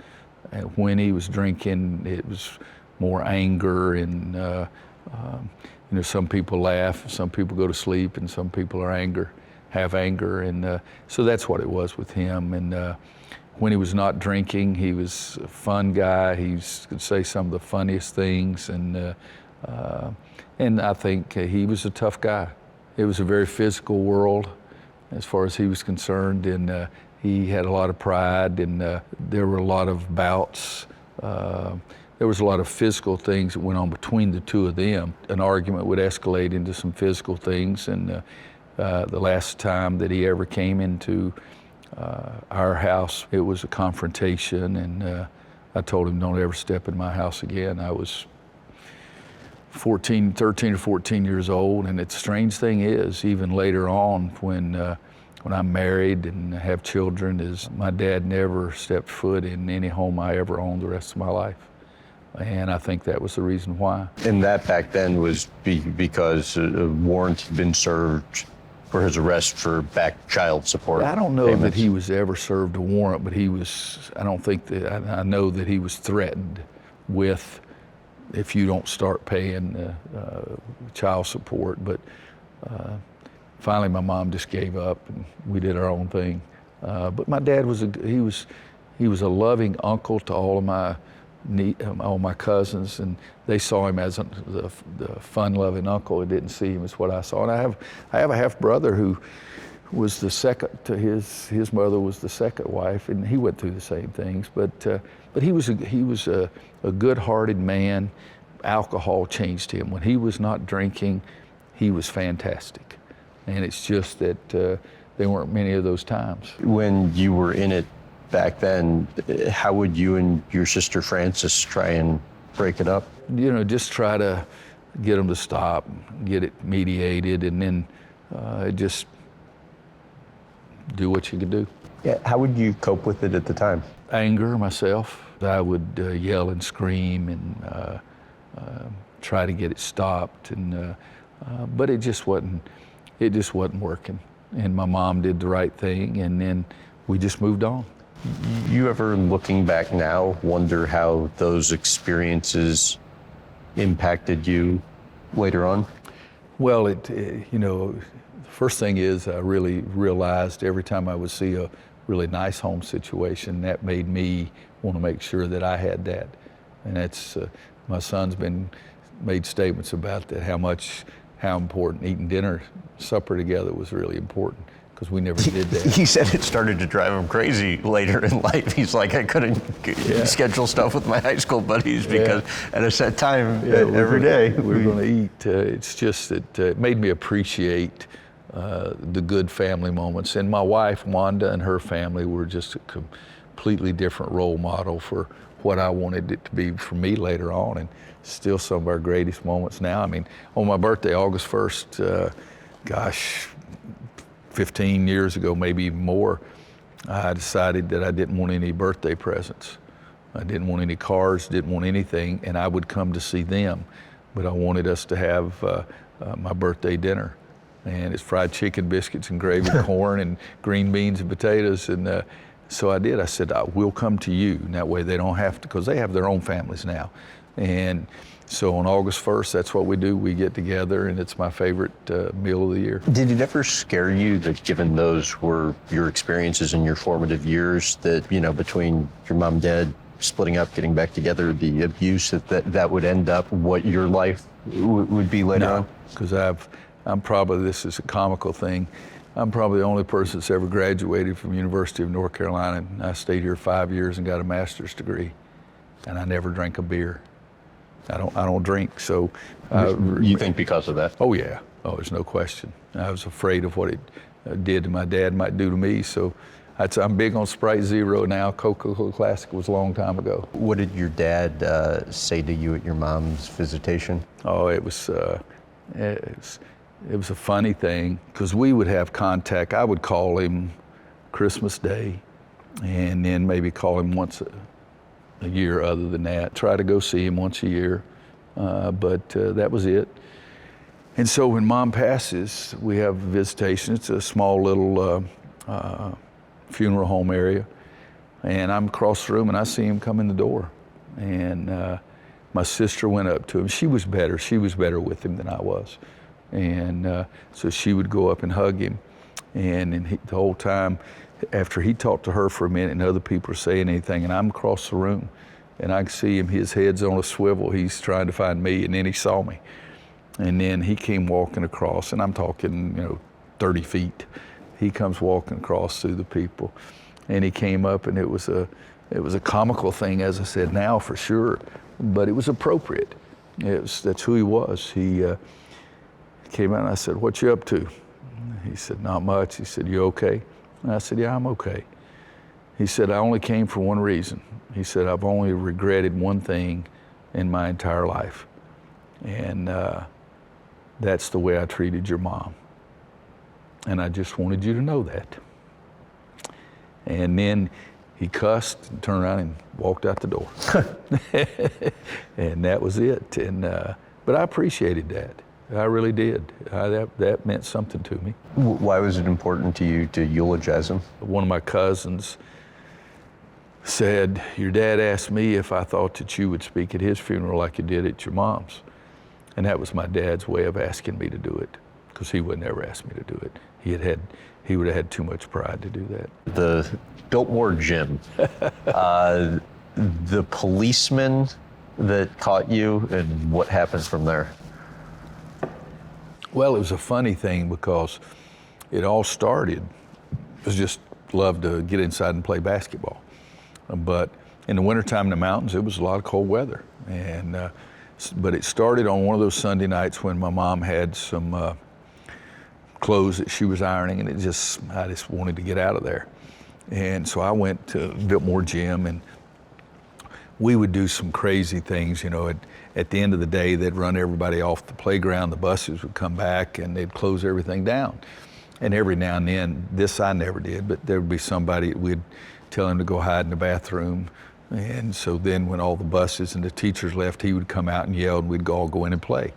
And when he was drinking, it was more anger, and you know, some people laugh, some people go to sleep, and some people are have anger, and so that's what it was with him. And when he was not drinking, he was a fun guy. He could say some of the funniest things, and I think he was a tough guy. It was a very physical world as far as he was concerned, and he had a lot of pride, and there were a lot of bouts. There was a lot of physical things that went on between the two of them. An argument would escalate into some physical things, and the last time that he ever came into our house, it was a confrontation, and I told him, "Don't ever step in my house again." I was 13 or 14 years old, and the strange thing is, even later on, when I'm married and have children, is my dad never stepped foot in any home I ever owned the rest of my life. And I think that was the reason why. And that back then was because a warrant had been served for his arrest for back child support. I don't know payments. that he was ever served a warrant, but I know that he was threatened with, if you don't start paying child support. But finally my mom just gave up, and we did our own thing. But my dad was he was a loving uncle to all my cousins, and they saw him as the fun-loving uncle. It didn't see him as what I saw. And I have a half brother who was the second to his mother was the second wife, and he went through the same things. But he was a good-hearted man. Alcohol changed him. When he was not drinking, he was fantastic. And it's just that there weren't many of those times. When you were in it back then, how would you and your sister Frances try and break it up? You know, just try to get them to stop, get it mediated, and then just do what you could do. Yeah, how would you cope with it at the time? Anger myself. I would yell and scream and try to get it stopped, and but it just wasn't working. And my mom did the right thing, and then we just moved on. You ever, looking back now, wonder how those experiences impacted you later on? Well, you know, the first thing is I really realized every time I would see a really nice home situation, that made me want to make sure that I had that. And that's, my son's made statements about that, how important eating supper together was really important, because we never did that. He said it started to drive him crazy later in life. He's like, I couldn't schedule stuff with my high school buddies because at a set time every day. We're going to eat. It's just that it made me appreciate the good family moments. And my wife, Wanda, and her family were just a completely different role model for what I wanted it to be for me later on, and still some of our greatest moments now. I mean, on my birthday, August 1st, 15 years ago, maybe even more, I decided that I didn't want any birthday presents. I didn't want any cars, didn't want anything, and I would come to see them. But I wanted us to have my birthday dinner. And it's fried chicken, biscuits and gravy, corn and green beans and potatoes. And so I did. I said, we'll come to you. And that way they don't have to, because they have their own families now. And so on August 1st, that's what we do. We get together, and it's my favorite meal of the year. Did it ever scare you that, given those were your experiences in your formative years, that, between your mom and dad splitting up, getting back together, the abuse, that would end up what your life would be later on? Because I'm probably, this is a comical thing, I'm probably the only person that's ever graduated from University of North Carolina. And I stayed here 5 years and got a master's degree, and I never drank a beer. I don't drink, so. You think because of that? Oh yeah, there's no question. I was afraid of what it did to my dad might do to me, so I'm big on Sprite Zero now. Coca-Cola Classic was a long time ago. What did your dad say to you at your mom's visitation? Oh, it was a funny thing, because we would have contact. I would call him Christmas Day, and then maybe call him once a year other than that. Try to go see him once a year, but that was it. And so when Mom passes, we have a visitation. It's a small little funeral home area, and I'm across the room, and I see him come in the door. And my sister went up to him. She was better with him than I was. And so she would go up and hug him. And the whole time, after he talked to her for a minute and other people are saying anything, and I'm across the room, and I can see him, his head's on a swivel, he's trying to find me, and then he saw me. And then he came walking across, and I'm talking, 30 feet. He comes walking across through the people, and he came up, and it was a comical thing, as I said now, for sure, but it was appropriate. That's who he was. He came out, and I said, "What you up to?" He said, "Not much." He said, "You okay?" And I said, "Yeah, I'm okay." He said, "I only came for one reason." He said, "I've only regretted one thing in my entire life, and that's the way I treated your mom. And I just wanted you to know that." And then he cussed and turned around and walked out the door. And that was it. And but I appreciated that. I really did. That meant something to me. Why was it important to you to eulogize him? One of my cousins said, "Your dad asked me if I thought that you would speak at his funeral like you did at your mom's." And that was my dad's way of asking me to do it, because he would never ask me to do it. He would have had too much pride to do that. The Biltmore gym, the policeman that caught you, and what happened from there? Well, it was a funny thing, because it all started, I just loved to get inside and play basketball. But in the wintertime in the mountains, it was a lot of cold weather. But it started on one of those Sunday nights when my mom had some clothes that she was ironing, and I just wanted to get out of there. And so I went to Biltmore Gym, and we would do some crazy things. At the end of the day, they'd run everybody off the playground, the buses would come back, and they'd close everything down. And every now and then, this I never did, but there would be somebody, we'd tell him to go hide in the bathroom. And so then when all the buses and the teachers left, he would come out and yell, and we'd all go in and play.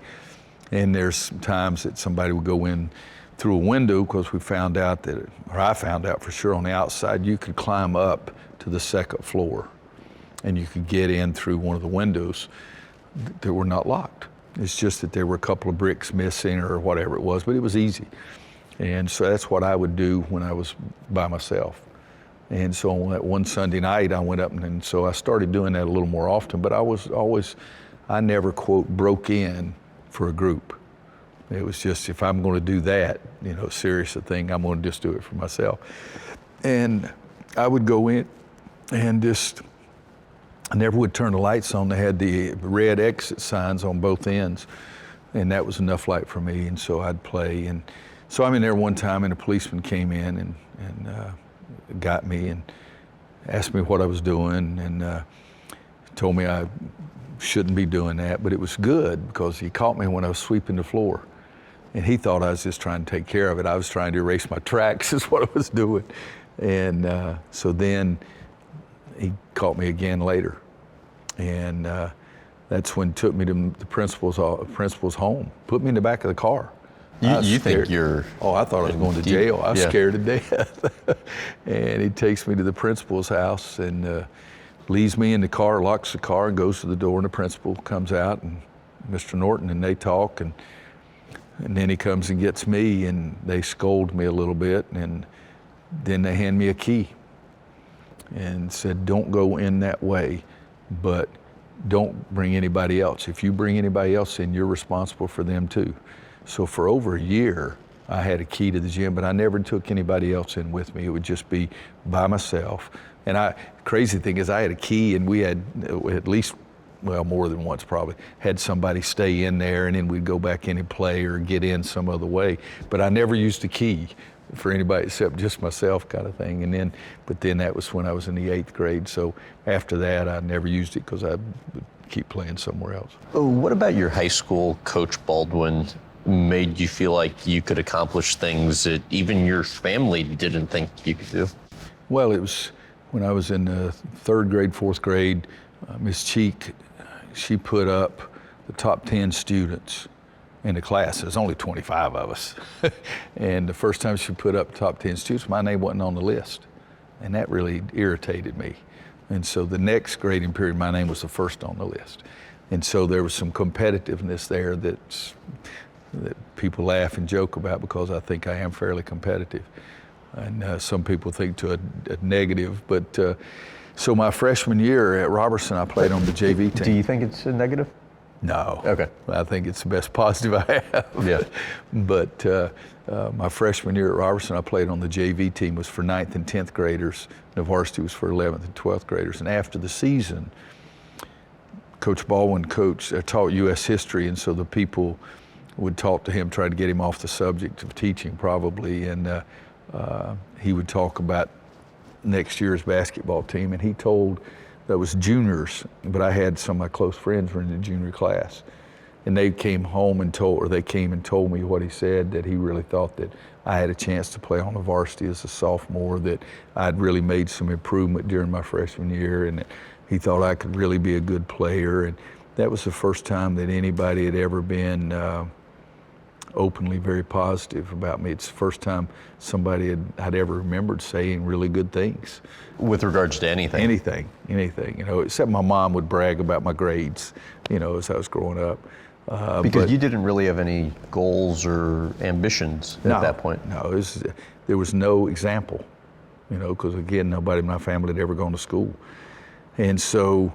And there's times that somebody would go in through a window, because we found out I found out for sure on the outside, you could climb up to the second floor, and you could get in through one of the windows that were not locked. It's just that there were a couple of bricks missing or whatever it was, but it was easy. And so that's what I would do when I was by myself. And so on that one Sunday night, I went up, and so I started doing that a little more often, but I never, quote, broke in for a group. It was just, if I'm going to do that, serious a thing, I'm going to just do it for myself. And I would go in and I never would turn the lights on. They had the red exit signs on both ends, and that was enough light for me, and so I'd play. And so I'm in there one time, and a policeman came in and got me and asked me what I was doing, and told me I shouldn't be doing that, but it was good, because he caught me when I was sweeping the floor. And he thought I was just trying to take care of it. I was trying to erase my tracks is what I was doing. And so then he caught me again later. And that's when took me to the principal's home, put me in the back of the car. You think you're... Oh, I thought I was going to jail. I was scared to death. And he takes me to the principal's house and leaves me in the car, locks the car, and goes to the door, and the principal comes out, and Mr. Norton, and they talk, and then he comes and gets me, and they scold me a little bit, and then they hand me a key and said, don't go in that way, but don't bring anybody else. If you bring anybody else in, you're responsible for them too. So for over a year, I had a key to the gym, but I never took anybody else in with me. It would just be by myself. And crazy thing is I had a key, and we had at least, well, more than once probably, had somebody stay in there, and then we'd go back in and play or get in some other way. But I never used a key for anybody except just myself, kind of thing. But then that was when I was in the 8th grade. So after that, I never used it because I would keep playing somewhere else. Oh, what about your high school coach, Baldwin, made you feel like you could accomplish things that even your family didn't think you could do? Well, it was when I was in 3rd grade, 4th grade, Miss Cheek, she put up the top 10 students in the class. There's only 25 of us. And the first time she put up top 10 students, my name wasn't on the list. And that really irritated me. And so the next grading period, my name was the first on the list. And so there was some competitiveness there that people laugh and joke about, because I think I am fairly competitive. And some people think to a negative. But so my freshman year at Robertson, I played on the JV team. Do you think it's a negative? No. Okay. I think it's the best positive I have. Yeah. But my freshman year at Robertson, I played on the JV team, was for 9th and 10th graders. The varsity was for 11th and 12th graders. And after the season, Coach Baldwin taught U.S. history, and so the people would talk to him, try to get him off the subject of teaching probably, and he would talk about next year's basketball team, and he told, that was juniors, but I had some of my close friends were in the junior class, and they came home and told me what he said, that he really thought that I had a chance to play on the varsity as a sophomore, that I'd really made some improvement during my freshman year, and that he thought I could really be a good player. And that was the first time that anybody had ever been openly very positive about me. It's the first time somebody I'd ever remembered saying really good things. With regards to anything? Anything, except my mom would brag about my grades, as I was growing up. Because you didn't really have any goals or ambitions at that point. No, there was no example, because again, nobody in my family had ever gone to school. And so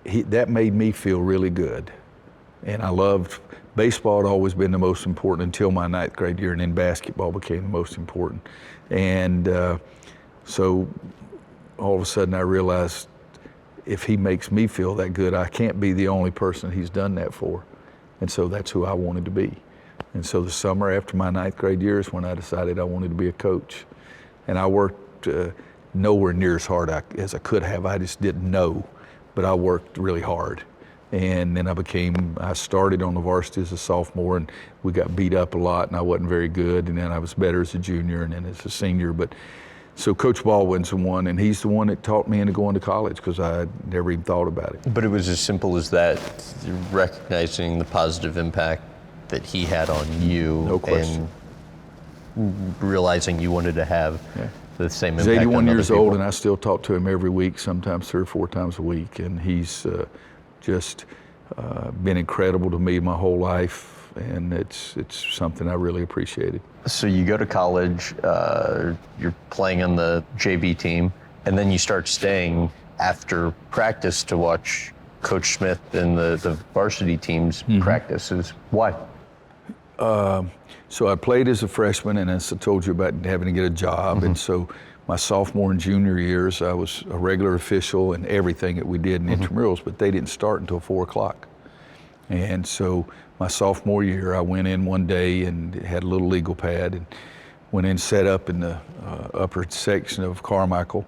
that made me feel really good. And I loved baseball. Had always been the most important until my 9th grade year, and then basketball became the most important. And so all of a sudden I realized, if he makes me feel that good, I can't be the only person he's done that for. And so that's who I wanted to be. And so the summer after my 9th grade year is when I decided I wanted to be a coach. And I worked nowhere near as hard as I could have. I just didn't know, but I worked really hard. And then I started on the varsity as a sophomore, and we got beat up a lot, and I wasn't very good. And then I was better as a junior and then as a senior. But so Coach Baldwin's the one, and he's the one that taught me into going to college, because I never even thought about it. But it was as simple as that, recognizing the positive impact that he had on you. No question. And realizing you wanted to have the same impact. He's 81 on years other people. old, and I still talk to him every week, sometimes 3 or 4 times a week. And he's just been incredible to me my whole life, and it's something I really appreciated. So you go to college, you're playing on the JV team, and then you start staying after practice to watch Coach Smith and the varsity team's practices. Why? So I played as a freshman, and as I told you about having to get a job, and so my sophomore and junior years, I was a regular official in everything that we did in intramurals, but they didn't start until 4 o'clock. And so my sophomore year, I went in one day and had a little legal pad and went in, set up in the upper section of Carmichael.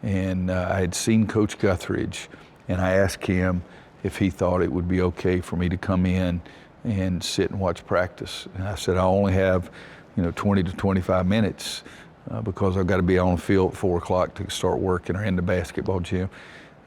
And I had seen Coach Guthridge, and I asked him if he thought it would be okay for me to come in and sit and watch practice. And I said, I only have 20 to 25 minutes because I've got to be on the field at 4 o'clock to start working or in the basketball gym.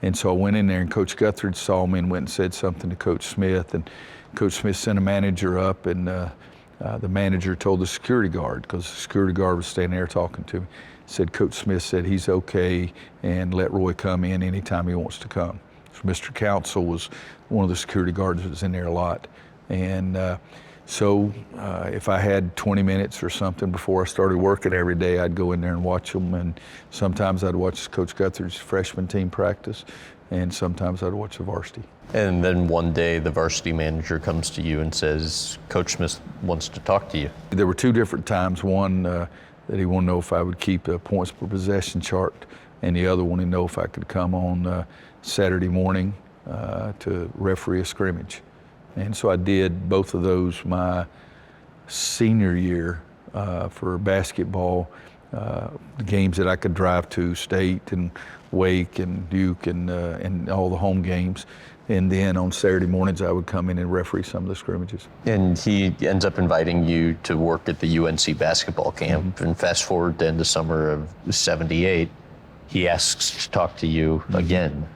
And so I went in there, and Coach Guthridge saw me and went and said something to Coach Smith. And Coach Smith sent a manager up, and the manager told the security guard, because the security guard was standing there talking to me, said Coach Smith said he's okay and let Roy come in anytime he wants to come. So Mr. Council was one of the security guards that was in there a lot. And so if I had 20 minutes or something before I started working every day, I'd go in there and watch them. And sometimes I'd watch Coach Guthridge's freshman team practice, and sometimes I'd watch the varsity. And then one day the varsity manager comes to you and says, Coach Smith wants to talk to you. There were two different times. One, that he wanted to know if I would keep a points per possession chart, and the other wanted to know if I could come on Saturday morning to referee a scrimmage. And so I did both of those my senior year for basketball, the games that I could drive to, State and Wake and Duke and all the home games. And then on Saturday mornings, I would come in and referee some of the scrimmages. And he ends up inviting you to work at the UNC basketball camp. And fast forward to the summer of '78, he asks to talk to you again.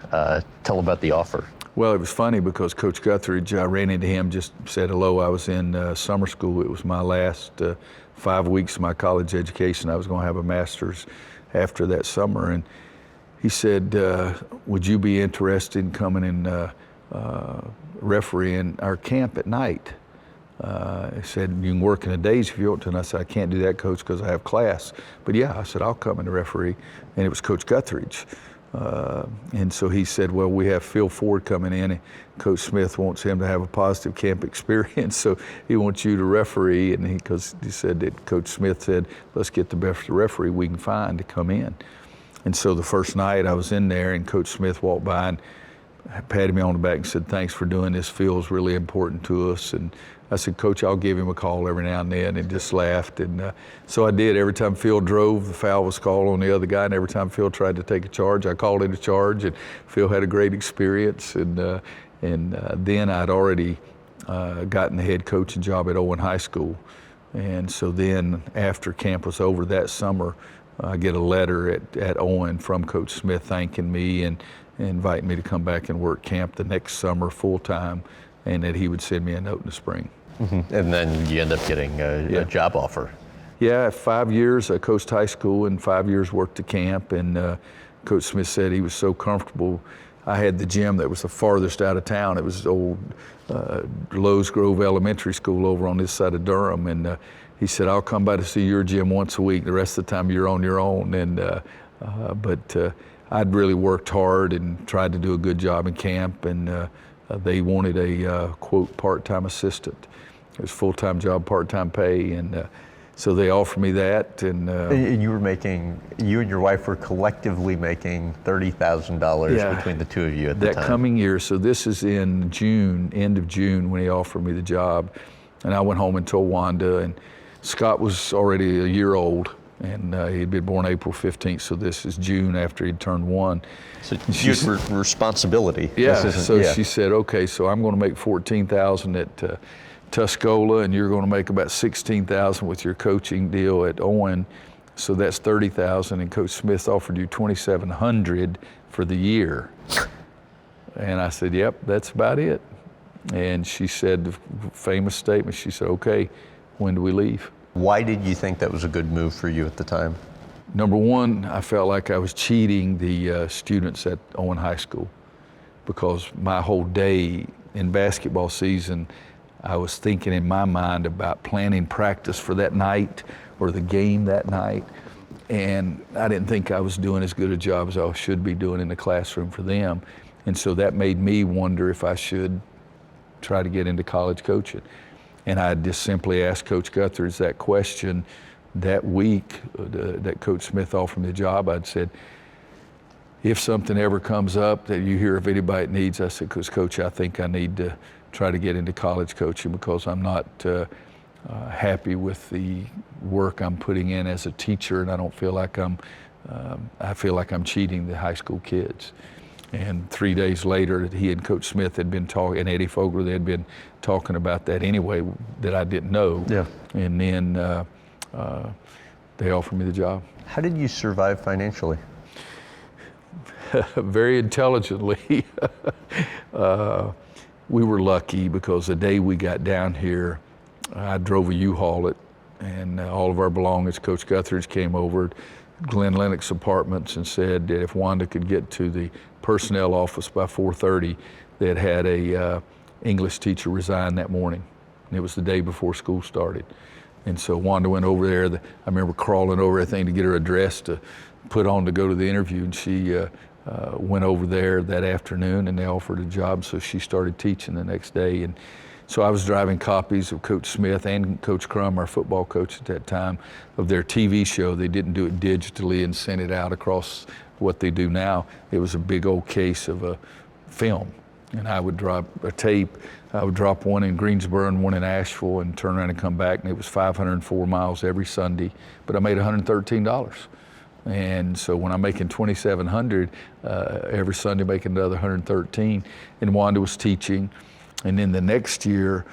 Tell about the offer. Well, it was funny because Coach Guthridge, I ran into him, just said hello. I was in summer school. It was my last 5 weeks of my college education. I was going to have a master's after that summer. And he said, would you be interested in coming and refereeing our camp at night? He said, you can work in the days if you want to. And I said, I can't do that, Coach, because I have class. But yeah, I said, I'll come and referee. And it was Coach Guthridge. And so he said, well, we have Phil Ford coming in, and Coach Smith wants him to have a positive camp experience, so he wants you to referee. And because he said that Coach Smith said, let's get the best referee we can find to come in. And so the first night I was in there, and Coach Smith walked by and patted me on the back and said, thanks for doing this. Phil's really important to us. And I said, Coach, I'll give him a call every now and then, and just laughed. And so I did. Every time Phil drove, the foul was called on the other guy. And every time Phil tried to take a charge, I called it a charge. And Phil had a great experience. And then I'd already gotten the head coaching job at Owen High School. And so then after camp was over that summer, I get a letter at Owen from Coach Smith thanking me and inviting me to come back and work camp the next summer full time, and that he would send me a note in the spring. Mm-hmm. And then you end up getting a job offer. Yeah, 5 years I coached high school and 5 years worked at camp, and Coach Smith said he was so comfortable. I had the gym that was the farthest out of town. It was old Lowe's Grove Elementary School over on this side of Durham, and he said, I'll come by to see your gym once a week. The rest of the time you're on your own. And but I'd really worked hard and tried to do a good job in camp, and they wanted a, quote, part-time assistant. It was full-time job, part-time pay, and so they offered me that. And you were making, you and your wife were collectively making $30,000 between the two of you at the time. That coming year, so this is in June, end of June, when he offered me the job. And I went home and told Wanda, and Scott was already a year old, and he'd been born April 15th, so this is June after he'd turned 1. So you had responsibility. Yeah, so she said, okay, so I'm going to make $14,000 at Tuscola, and you're going to make about $16,000 with your coaching deal at Owen, so that's $30,000, and Coach Smith offered you $2,700 for the year. And I said, yep, that's about it. And she said the famous statement, she said, okay, when do we leave? Why did you think that was a good move for you at the time? Number one, I felt like I was cheating the students at Owen High School, because my whole day in basketball season, I was thinking in my mind about planning practice for that night or the game that night. And I didn't think I was doing as good a job as I should be doing in the classroom for them. And so that made me wonder if I should try to get into college coaching. And I just simply asked Coach Guthridge that question that week that Coach Smith offered me the job. I'd said, if something ever comes up that you hear of anybody that needs, I said, because Coach, I think I need to try to get into college coaching, because I'm not happy with the work I'm putting in as a teacher, and I don't feel like I feel like I'm cheating the high school kids. And 3 days later, he and Coach Smith had been talking, and Eddie Fogler, they had been talking about that anyway, that I didn't know. Yeah. And then they offered me the job. How did you survive financially? very intelligently. We were lucky because the day we got down here, I drove a U-Haul it, and all of our belongings. Coach Guthridge came over to Glenn Lennox Apartments and said that if Wanda could get to the personnel office by 4:30, they'd had a English teacher resign that morning. And it was the day before school started. And so Wanda went over there. I remember crawling over everything to get her address to put on to go to the interview, and she went over there that afternoon, and they offered a job, so she started teaching the next day. And so I was driving copies of Coach Smith and Coach Crum, our football coach at that time, of their TV show. They didn't do it digitally and send it out across what they do now. It was a big old case of a film, and I would drop a tape. I would drop one in Greensboro and one in Asheville and turn around and come back, and it was 504 miles every Sunday, but I made $113. And so when I'm making $2,700 every Sunday, making another $113, and Wanda was teaching. And then the next year,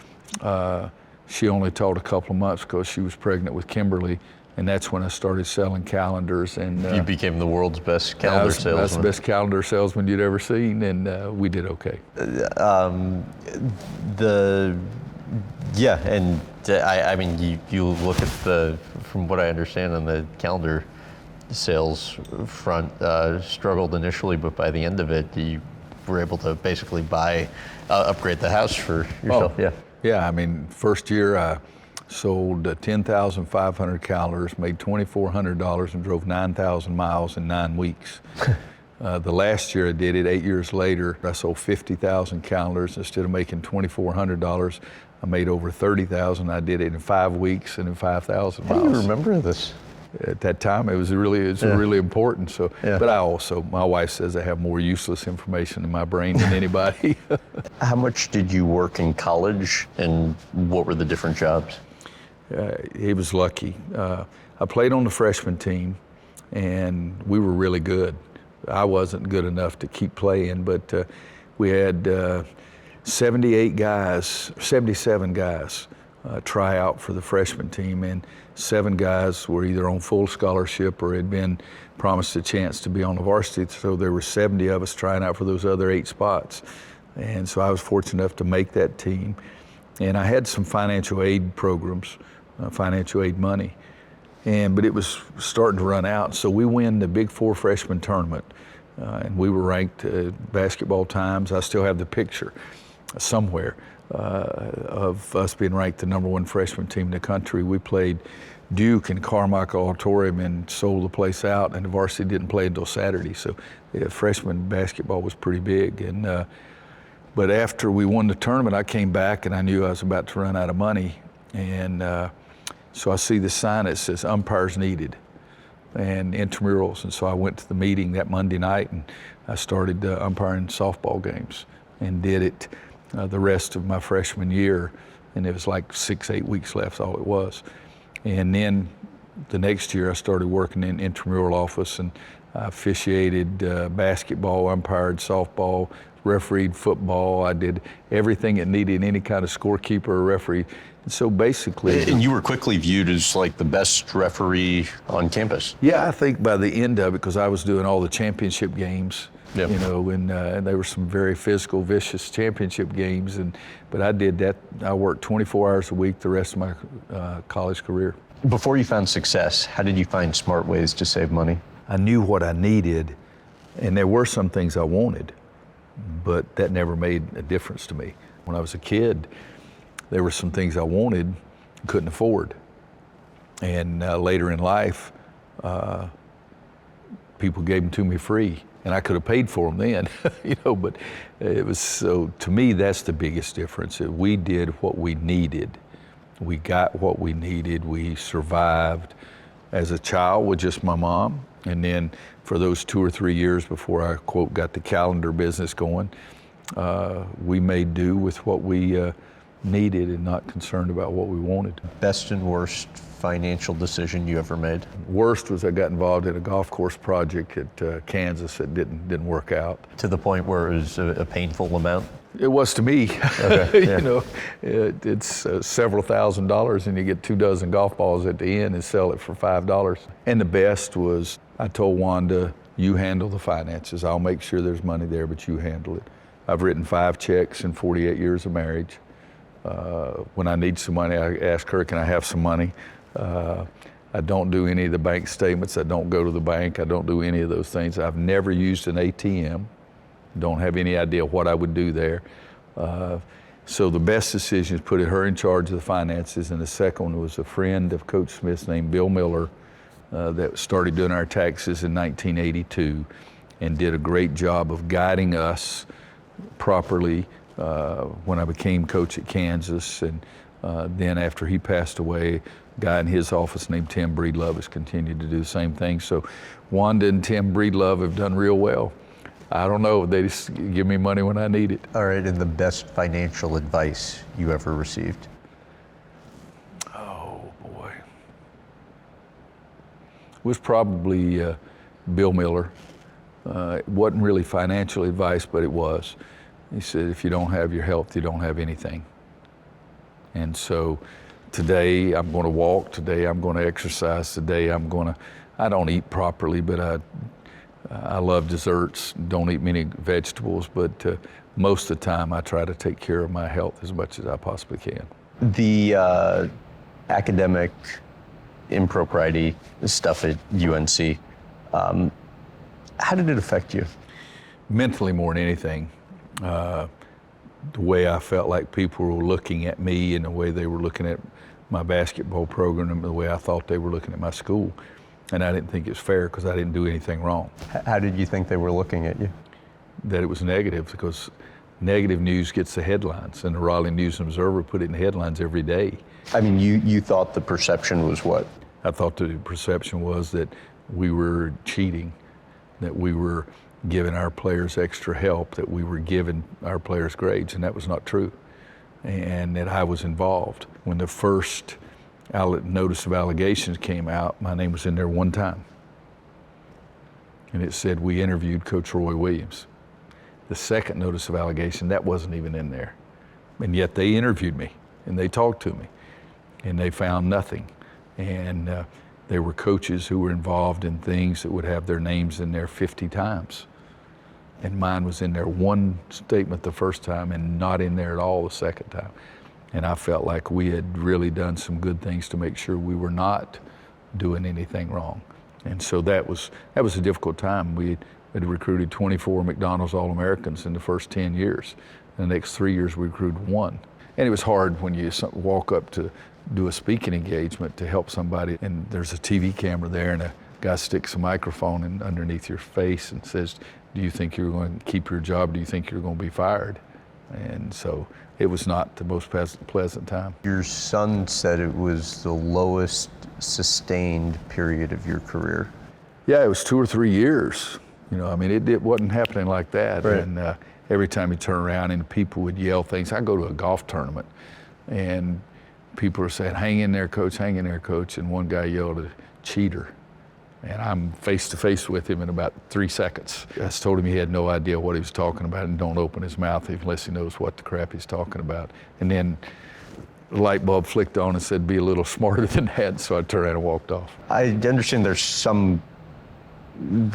she only taught a couple of months because she was pregnant with Kimberly, and that's when I started selling calendars. And you became the world's best calendar salesman. I was the best calendar salesman you'd ever seen, and we did okay. I mean, you look at from what I understand on the calendar sales front, struggled initially, but by the end of it, you were able to basically upgrade the house for yourself. Oh, yeah. I mean, first year I sold 10,500 calendars, made $2,400, and drove 9,000 miles in 9 weeks. The last year I did it, 8 years later, I sold 50,000 calendars. Instead of making $2,400, I made over 30,000. I did it in 5 weeks and in 5,000 miles. How do you remember this? At that time, it was really important. So, but my wife says I have more useless information in my brain than anybody. How much did you work in college, and what were the different jobs? He was lucky. I played on the freshman team, and we were really good. I wasn't good enough to keep playing, but we had 77 guys try out for the freshman team, and 7 guys were either on full scholarship or had been promised a chance to be on the varsity. So there were 70 of us trying out for those other 8 spots. And so I was fortunate enough to make that team. And I had some financial aid programs, financial aid money. But it was starting to run out. So we win the Big Four freshman tournament. And we were ranked Basketball Times. I still have the picture somewhere of us being ranked the #1 freshman team in the country. We played Duke in Carmichael Auditorium and sold the place out, and the varsity didn't play until Saturday. So freshman basketball was pretty big. And but after we won the tournament, I came back and I knew I was about to run out of money. And so I see the sign that says umpires needed and intramurals. And so I went to the meeting that Monday night, and I started umpiring softball games and did it the rest of my freshman year, and it was like 6-8 weeks left, all it was. And then the next year I started working in intramural office, and I officiated basketball, umpired softball, refereed football. I did everything it needed, any kind of scorekeeper or referee. And so basically... And you were quickly viewed as like the best referee on campus. Yeah, I think by the end of it, because I was doing all the championship games, Yep. you know, and there were some very physical, vicious championship games. But I did that. I worked 24 hours a week the rest of my college career. Before you found success, how did you find smart ways to save money? I knew what I needed, and there were some things I wanted, but that never made a difference to me. When I was a kid, there were some things I wanted and couldn't afford. And later in life, people gave them to me free. And I could have paid for them then, you know, but it was so, to me, that's the biggest difference. We did what we needed. We got what we needed. We survived as a child with just my mom. And then for those 2 or 3 years before I, quote, got the calendar business going, we made do with what we needed and not concerned about what we wanted. Best and worst financial decision you ever made? Worst was I got involved in a golf course project at Kansas that didn't work out. To the point where it was a painful amount? It was to me. Okay, yeah. You know, it's several $1,000s, and you get 24 golf balls at the end and sell it for $5. And the best was I told Wanda, You handle the finances. I'll make sure there's money there, but you handle it. I've written 5 checks in 48 years of marriage. When I need some money, I ask her, can I have some money? I don't do any of the bank statements. I don't go to the bank. I don't do any of those things. I've never used an ATM. Don't have any idea what I would do there. So the best decision is putting her in charge of the finances. And the second one was a friend of Coach Smith's named Bill Miller that started doing our taxes in 1982 and did a great job of guiding us properly when I became coach at Kansas. And then after he passed away, a guy in his office named Tim Breedlove has continued to do the same thing. So Wanda and Tim Breedlove have done real well. I don't know, they just give me money when I need it. All right, and the best financial advice you ever received? Oh boy. It was probably Bill Miller. It wasn't really financial advice, but it was. He said, if you don't have your health, you don't have anything. And so today I'm going to walk, today I'm going to exercise, today I don't eat properly, but I love desserts, don't eat many vegetables, but most of the time I try to take care of my health as much as I possibly can. The academic impropriety stuff at UNC, how did it affect you? Mentally more than anything. The way I felt like people were looking at me and the way they were looking at my basketball program and the way I thought they were looking at my school. And I didn't think it was fair because I didn't do anything wrong. How did you think they were looking at you? That it was negative, because negative news gets the headlines, and the Raleigh News and Observer put it in the headlines every day. I mean, you thought the perception was what? I thought the perception was that we were cheating, that we were giving our players extra help, that we were giving our players grades, and that was not true, and that I was involved. When the first notice of allegations came out, my name was in there one time. And it said, we interviewed Coach Roy Williams. The second notice of allegation, that wasn't even in there. And yet they interviewed me and they talked to me and they found nothing. And there were coaches who were involved in things that would have their names in there 50 times. And mine was in there one statement the first time and not in there at all the second time. And I felt like we had really done some good things to make sure we were not doing anything wrong. And so that was a difficult time. We had recruited 24 McDonald's All-Americans in the first 10 years. In the next 3 years, we recruited 1. And it was hard when you walk up to do a speaking engagement to help somebody, and there's a TV camera there, and a guy sticks a microphone underneath your face and says, do you think you're going to keep your job? Do you think you're going to be fired? And so it was not the most pleasant time. Your son said it was the lowest sustained period of your career. Yeah, it was 2 or 3 years. You know, I mean, it wasn't happening like that. Right. And every time you turn around and people would yell things. I go to a golf tournament and people are saying, hang in there, coach, hang in there, coach. And one guy yelled at cheater. And I'm face to face with him in about 3 seconds. I just told him he had no idea what he was talking about and don't open his mouth unless he knows what the crap he's talking about. And then the light bulb flicked on and said, be a little smarter than that. So I turned around and walked off. I understand there's some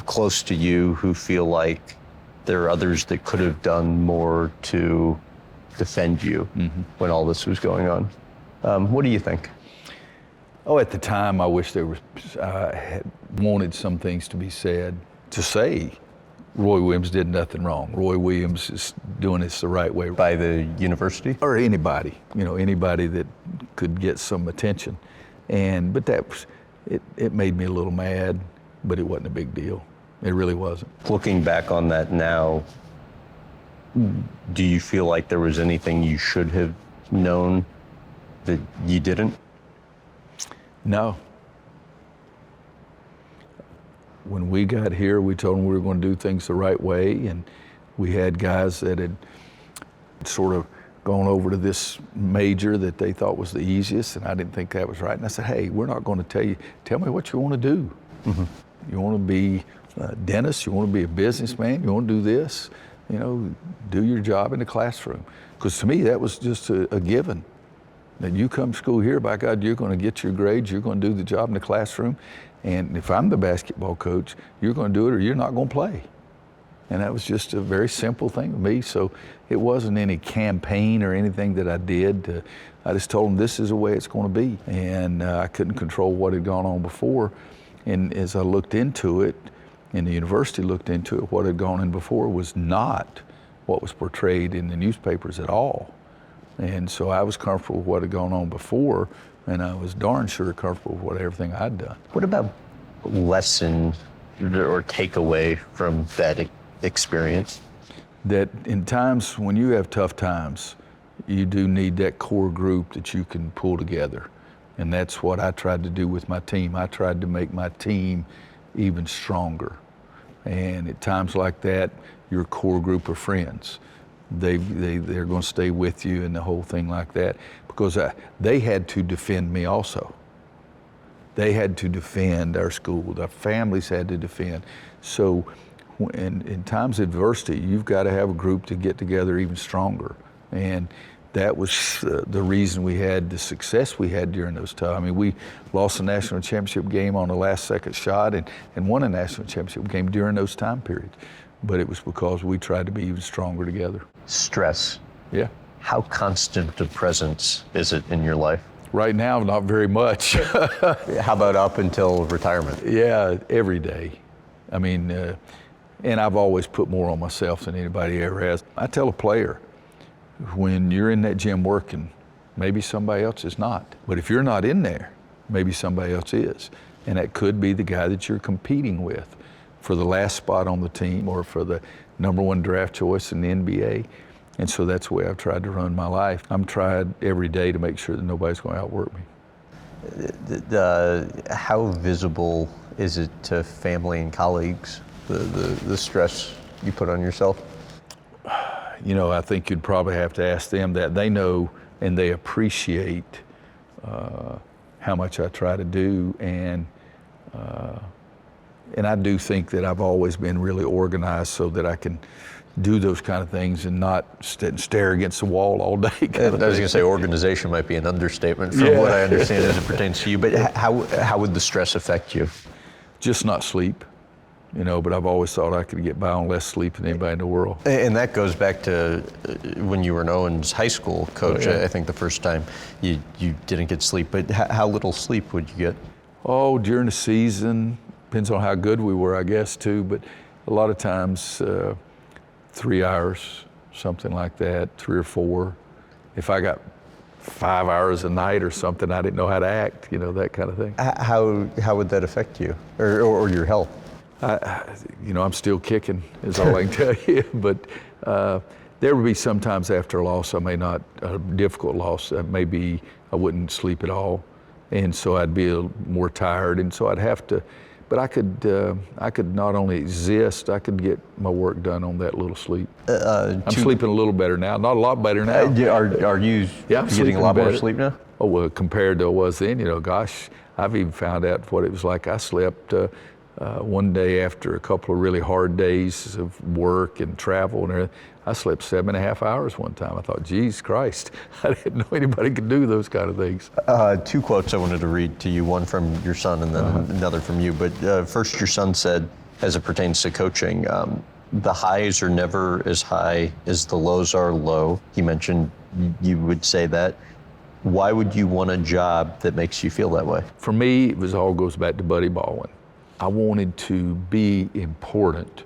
close to you who feel like there are others that could have done more to defend you when all this was going on. What do you think? Oh, at the time, I wish I had wanted some things to be said to say Roy Williams did nothing wrong. Roy Williams is doing this the right way. By the university? Or anybody, anybody that could get some attention. But it made me a little mad, but it wasn't a big deal. It really wasn't. Looking back on that now, do you feel like there was anything you should have known that you didn't? No. When we got here, we told them we were going to do things the right way, and we had guys that had sort of gone over to this major that they thought was the easiest, and I didn't think that was right. And I said, hey, we're not going to tell me what you want to do. You want to be a dentist, you want to be a businessman, you want to do this, do your job in the classroom. Because to me, that was just a given. That you come to school here, by God, you're going to get your grades, you're going to do the job in the classroom, and if I'm the basketball coach, you're going to do it or you're not going to play. And that was just a very simple thing to me. So it wasn't any campaign or anything that I did. I just told them this is the way it's going to be. And I couldn't control what had gone on before. And as I looked into it, and the university looked into it, what had gone in before was not what was portrayed in the newspapers at all. And so I was comfortable with what had gone on before, and I was darn sure comfortable with everything I'd done. What about lesson or takeaway from that experience? That in times when you have tough times, you do need that core group that you can pull together. And that's what I tried to do with my team. I tried to make my team even stronger. And at times like that, your core group of friends, they're going to stay with you and the whole thing like that, because they had to defend me also. They had to defend our school. Our families had to defend. So in times of adversity, you've got to have a group to get together even stronger. And that was the reason we had the success we had during those times. I mean, we lost the national championship game on the last second shot and won a national championship game during those time periods. But it was because we tried to be even stronger together. Stress. Yeah. How constant a presence is it in your life? Right now, not very much. How about up until retirement? Yeah, every day. I mean, and I've always put more on myself than anybody ever has. I tell a player, when you're in that gym working, maybe somebody else is not. But if you're not in there, maybe somebody else is. And that could be the guy that you're competing with for the last spot on the team or for the #1 draft choice in the NBA. And so that's the way I've tried to run my life. I'm trying every day to make sure that nobody's going to outwork me. How visible is it to family and colleagues, the stress you put on yourself? You know, I think you'd probably have to ask them that. They know and they appreciate how much I try to do, and I do think that I've always been really organized so that I can do those kind of things and not stare against the wall all day. I was going to say organization might be an understatement from what I understand as it pertains to you, but how would the stress affect you? Just not sleep. You know, but I've always thought I could get by on less sleep than anybody in the world. And that goes back to when you were an Owens high school coach. Oh, yeah. I think the first time you didn't get sleep, but how little sleep would you get? Oh, during the season, depends on how good we were, I guess, too, but a lot of times 3 hours, something like that, 3 or 4. If I got 5 hours a night or something, I didn't know how to act, you know, that kind of thing. How would that affect you or your health? You know, I'm still kicking, is all I can tell you. But there would be sometimes after a loss, a difficult loss, maybe I wouldn't sleep at all. And so I'd be a little more tired. And so I'd have to, but I could not only exist, I could get my work done on that little sleep. I'm sleeping a little better now, not a lot better now. Are you getting a lot more sleep now? Oh, well, compared to what I was then, you know, gosh, I've even found out what it was like. I slept one day after a couple of really hard days of work and travel and everything. I slept 7.5 hours one time. I thought, geez Christ, I didn't know anybody could do those kind of things. 2 quotes I wanted to read to you, one from your son and then another from you. But first, your son said, as it pertains to coaching, the highs are never as high as the lows are low. He mentioned you would say that. Why would you want a job that makes you feel that way? For me, it all goes back to Buddy Baldwin. I wanted to be important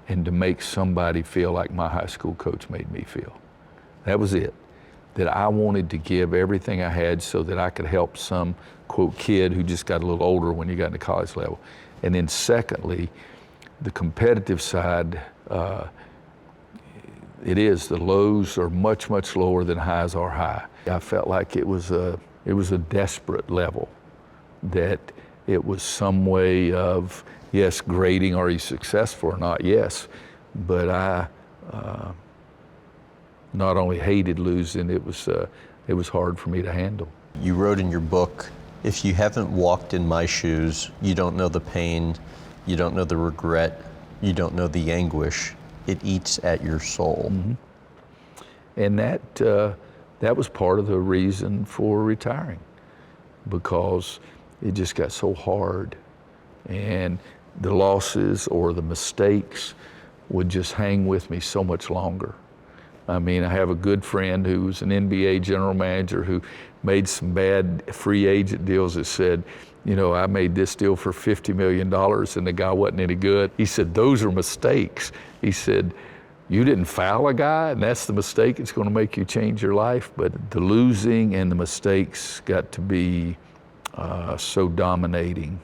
and to make somebody feel like my high school coach made me feel. That was it. That I wanted to give everything I had so that I could help some, quote, kid who just got a little older when you got into college level. And then secondly, the competitive side, the lows are much, much lower than highs are high. I felt like it was a desperate level, that it was some way of, yes, grading, are you successful or not? Yes, but I not only hated losing, it was hard for me to handle. You wrote in your book, if you haven't walked in my shoes, you don't know the pain, you don't know the regret, you don't know the anguish. It eats at your soul. Mm-hmm. And that that was part of the reason for retiring, because it just got so hard, and the losses or the mistakes would just hang with me so much longer. I mean, I have a good friend who's an NBA general manager who made some bad free agent deals that said, you know, I made this deal for $50 million and the guy wasn't any good. He said, those are mistakes. He said, you didn't foul a guy, and that's the mistake that's going to make you change your life. But the losing and the mistakes got to be so dominating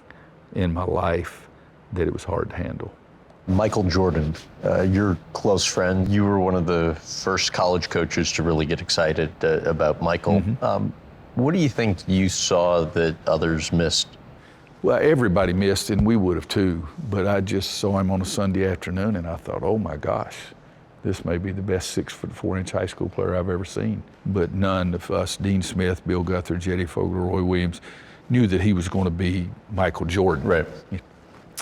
in my life that it was hard to handle. Michael Jordan, your close friend, you were one of the first college coaches to really get excited about Michael. What do you think you saw that others missed? Well, everybody missed, and we would have too. But I just saw him on a Sunday afternoon, and I thought, oh my gosh, this may be the best 6'4" high school player I've ever seen. But none of us, Dean Smith, Bill Guthrie, Jetty Fogler, Roy Williams, knew that he was going to be Michael Jordan. Right.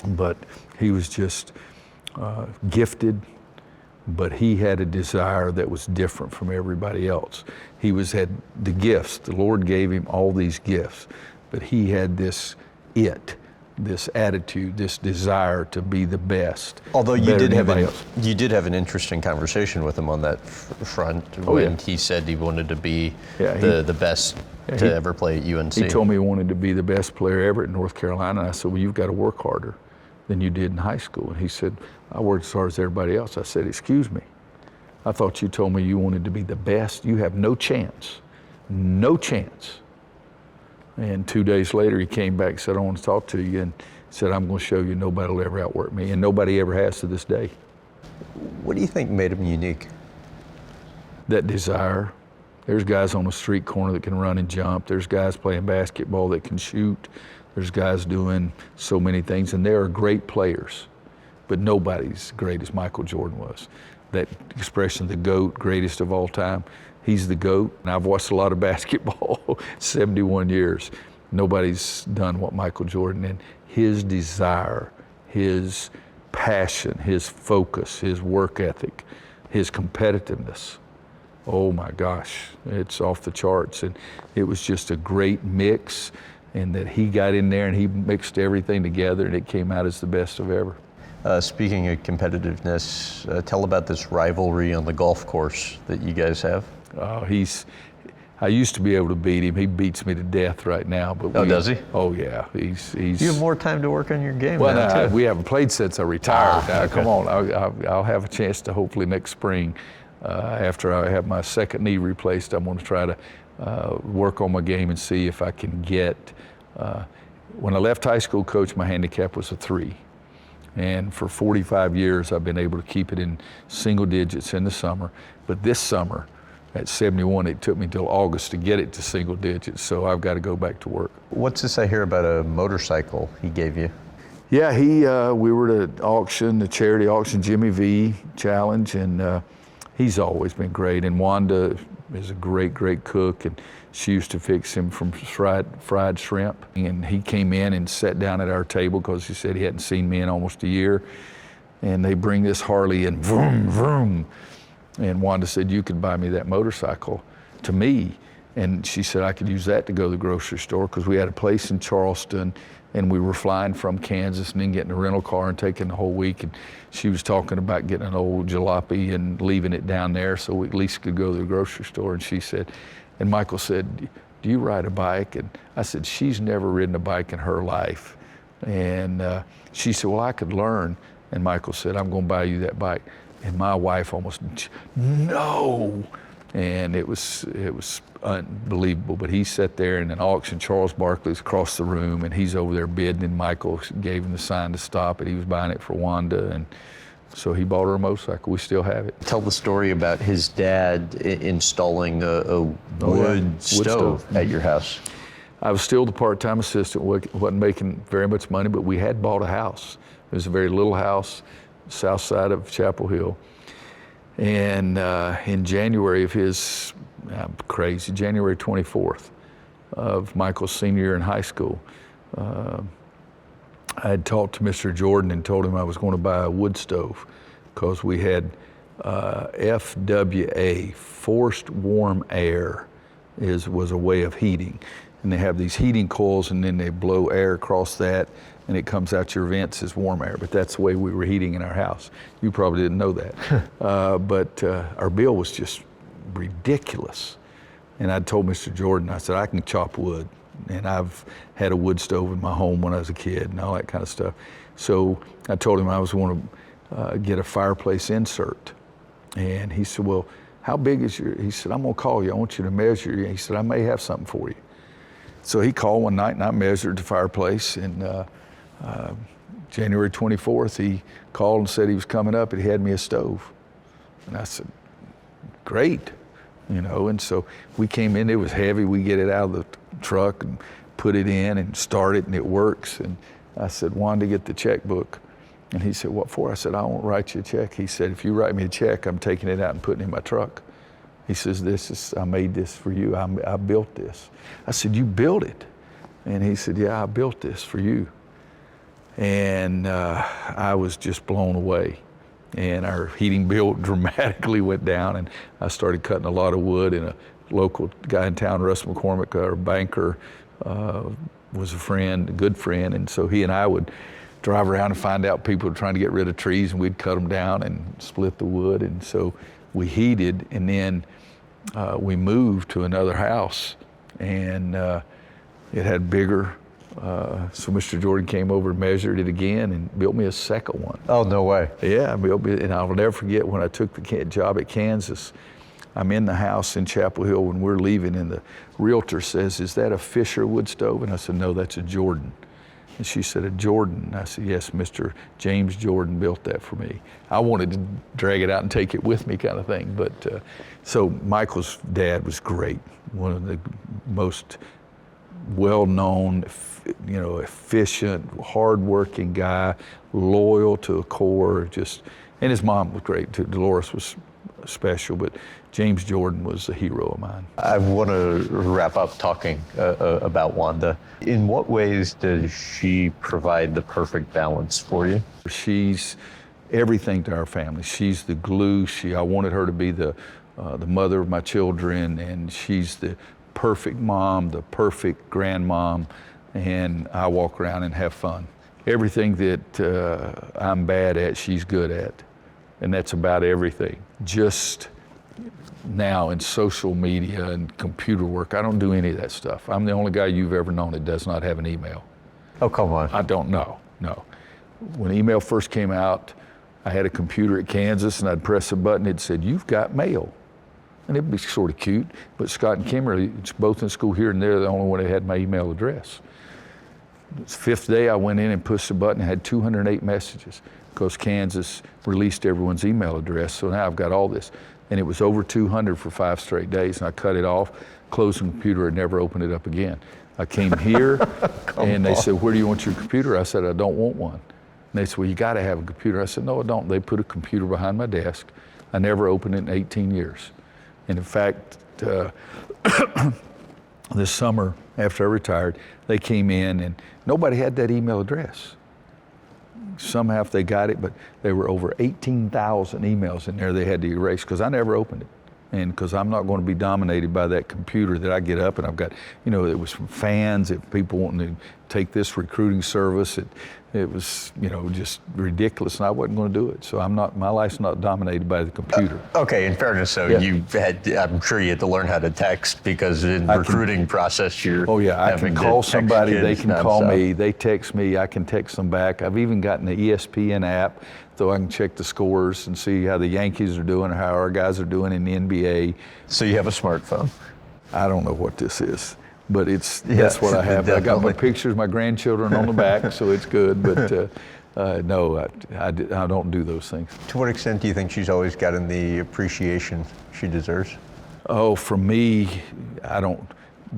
But he was just gifted, but he had a desire that was different from everybody else. He had the gifts. The Lord gave him all these gifts, but he had this attitude, this desire to be the best. Although you did have an interesting conversation with him on that front when he said he wanted to be the best to ever play at UNC. He told me he wanted to be the best player ever at North Carolina, and I said, well, you've got to work harder than you did in high school. And he said, I worked as hard as everybody else. I said, excuse me, I thought you told me you wanted to be the best. You have no chance, no chance. And 2 days later, he came back and said, I want to talk to you, and said, I'm going to show you nobody will ever outwork me, and nobody ever has to this day. What do you think made him unique? That desire. There's guys on the street corner that can run and jump. There's guys playing basketball that can shoot. There's guys doing so many things, and there are great players, but nobody's great as Michael Jordan was. That expression, the GOAT, greatest of all time, he's the GOAT. And I've watched a lot of basketball, 71 years. Nobody's done what Michael Jordan, and his desire, his passion, his focus, his work ethic, his competitiveness. Oh my gosh, it's off the charts. And it was just a great mix, and that he got in there and he mixed everything together, and it came out as the best of ever. Speaking of competitiveness, tell about this rivalry on the golf course that you guys have. I used to be able to beat him. He beats me to death right now. But does he? Oh yeah, he's. You have more time to work on your game well, now, too. We haven't played since I retired. Now, okay. Come on, I'll have a chance to hopefully next spring, after I have my second knee replaced. I'm going to try to work on my game and see if I can get. When I left high school, coach, my handicap was a 3. And for 45 years, I've been able to keep it in single digits in the summer. But this summer, at 71, it took me until August to get it to single digits, so I've got to go back to work. What's this I hear about a motorcycle he gave you? Yeah, we were at auction, the charity auction, Jimmy V Challenge, and he's always been great. And Wanda is a great, great cook, and she used to fix him from fried shrimp. And he came in and sat down at our table because he said he hadn't seen me in almost a year. And they bring this Harley and vroom, vroom. And Wanda said, you could buy me that motorcycle to me. And she said I could use that to go to the grocery store, because we had a place in Charleston and we were flying from Kansas and then getting a rental car and taking the whole week. And she was talking about getting an old jalopy and leaving it down there so we at least could go to the grocery store. And she said, and Michael said, do you ride a bike? And I said, she's never ridden a bike in her life. And she said, well, I could learn. And Michael said, I'm going to buy you that bike. And my wife almost, no. And it was unbelievable. But he sat there in an auction. Charles Barkley's across the room, and he's over there bidding, and Michael gave him the sign to stop it. He was buying it for Wanda, and so he bought her a motorcycle. We still have it. Tell the story about his dad installing a wood stove at your house. I was still the part-time assistant, wasn't making very much money, but we had bought a house. It was a very little house, south side of Chapel Hill. And in January of his, January 24th of Michael's senior year in high school, I had talked to Mr. Jordan and told him I was going to buy a wood stove, because we had FWA, forced warm air, was a way of heating. And they have these heating coils, and then they blow air across that, and it comes out your vents as warm air. But that's the way we were heating in our house. You probably didn't know that. But our bill was just ridiculous. And I told Mr. Jordan, I said, I can chop wood. And I've had a wood stove in my home when I was a kid and all that kind of stuff. So I told him I was going to get a fireplace insert. And he said, well, how big is your, he said, I'm going to call you. I want you to measure you. He said, I may have something for you. So he called one night and I measured the fireplace. And January 24th, he called and said he was coming up and he had me a stove. And I said, great. And so we came in, it was heavy. We get it out of the truck and put it in and start it, and it works. And I said, Wanda, get the checkbook. And he said, what for? I said, I won't write you a check. He said, if you write me a check, I'm taking it out and putting it in my truck. He says, I made this for you. I built this. I said, you built it? And he said, yeah, I built this for you. And I was just blown away. And our heating bill dramatically went down, and I started cutting a lot of wood. And a local guy in town, Russ McCormick, our banker, was a good friend, and so he and I would drive around and find out people were trying to get rid of trees, and we'd cut them down and split the wood. And so we heated, and then we moved to another house, and it had bigger. So Mr. Jordan came over and measured it again and built me a second one. Oh, no way. Yeah, built me, and I'll never forget when I took the job at Kansas. I'm in the house in Chapel Hill when we're leaving, and the realtor says, is that a Fisher wood stove? And I said, no, that's a Jordan. And she said, a Jordan? And I said, yes, Mr. James Jordan built that for me. I wanted to drag it out and take it with me kind of thing. But so Michael's dad was great, one of the most well-known, efficient, hard-working guy, loyal to a core, and his mom was great too. Dolores was special, but James Jordan was a hero of mine. I want to wrap up talking about Wanda. In what ways does she provide the perfect balance for you? She's everything to our family. She's the glue. I wanted her to be the mother of my children, and she's the perfect mom, the perfect grandmom, and I walk around and have fun. Everything that I'm bad at, she's good at, and that's about everything. Just now in social media and computer work, I don't do any of that stuff. I'm the only guy you've ever known that does not have an email. Oh, come on. I don't know, no. When email first came out, I had a computer at Kansas, and I'd press a button, it said, you've got mail. And it'd be sort of cute, but Scott and Kimberly, it's both in school here, and they're the only one that had my email address. The fifth day I went in and pushed the button, and had 208 messages because Kansas released everyone's email address. So now I've got all this. And it was over 200 for 5 straight days, and I cut it off, closed the computer, and never opened it up again. I came here, and they said, where do you want your computer? I said, I don't want one. And they said, well, you got to have a computer. I said, no, I don't. They put a computer behind my desk. I never opened it in 18 years. And in fact, this summer, after I retired, they came in and nobody had that email address. Somehow they got it, but there were over 18,000 emails in there they had to erase because I never opened it. And because I'm not going to be dominated by that computer that I get up and I've got, it was from fans, people wanting to take this recruiting service. It was, just ridiculous, and I wasn't going to do it. So my life's not dominated by the computer. Okay, in fairness, though, yeah. I'm sure you had to learn how to text because in the recruiting process, you're I can call somebody, they can call me, they text me, I can text them back. I've even gotten the ESPN app, so I can check the scores and see how the Yankees are doing, how our guys are doing in the NBA. So you have a smartphone? I don't know what this is. But that's what I have. Definitely. I got my pictures, my grandchildren on the back, so it's good. But no, I don't do those things. To what extent do you think she's always gotten the appreciation she deserves? Oh, for me, I don't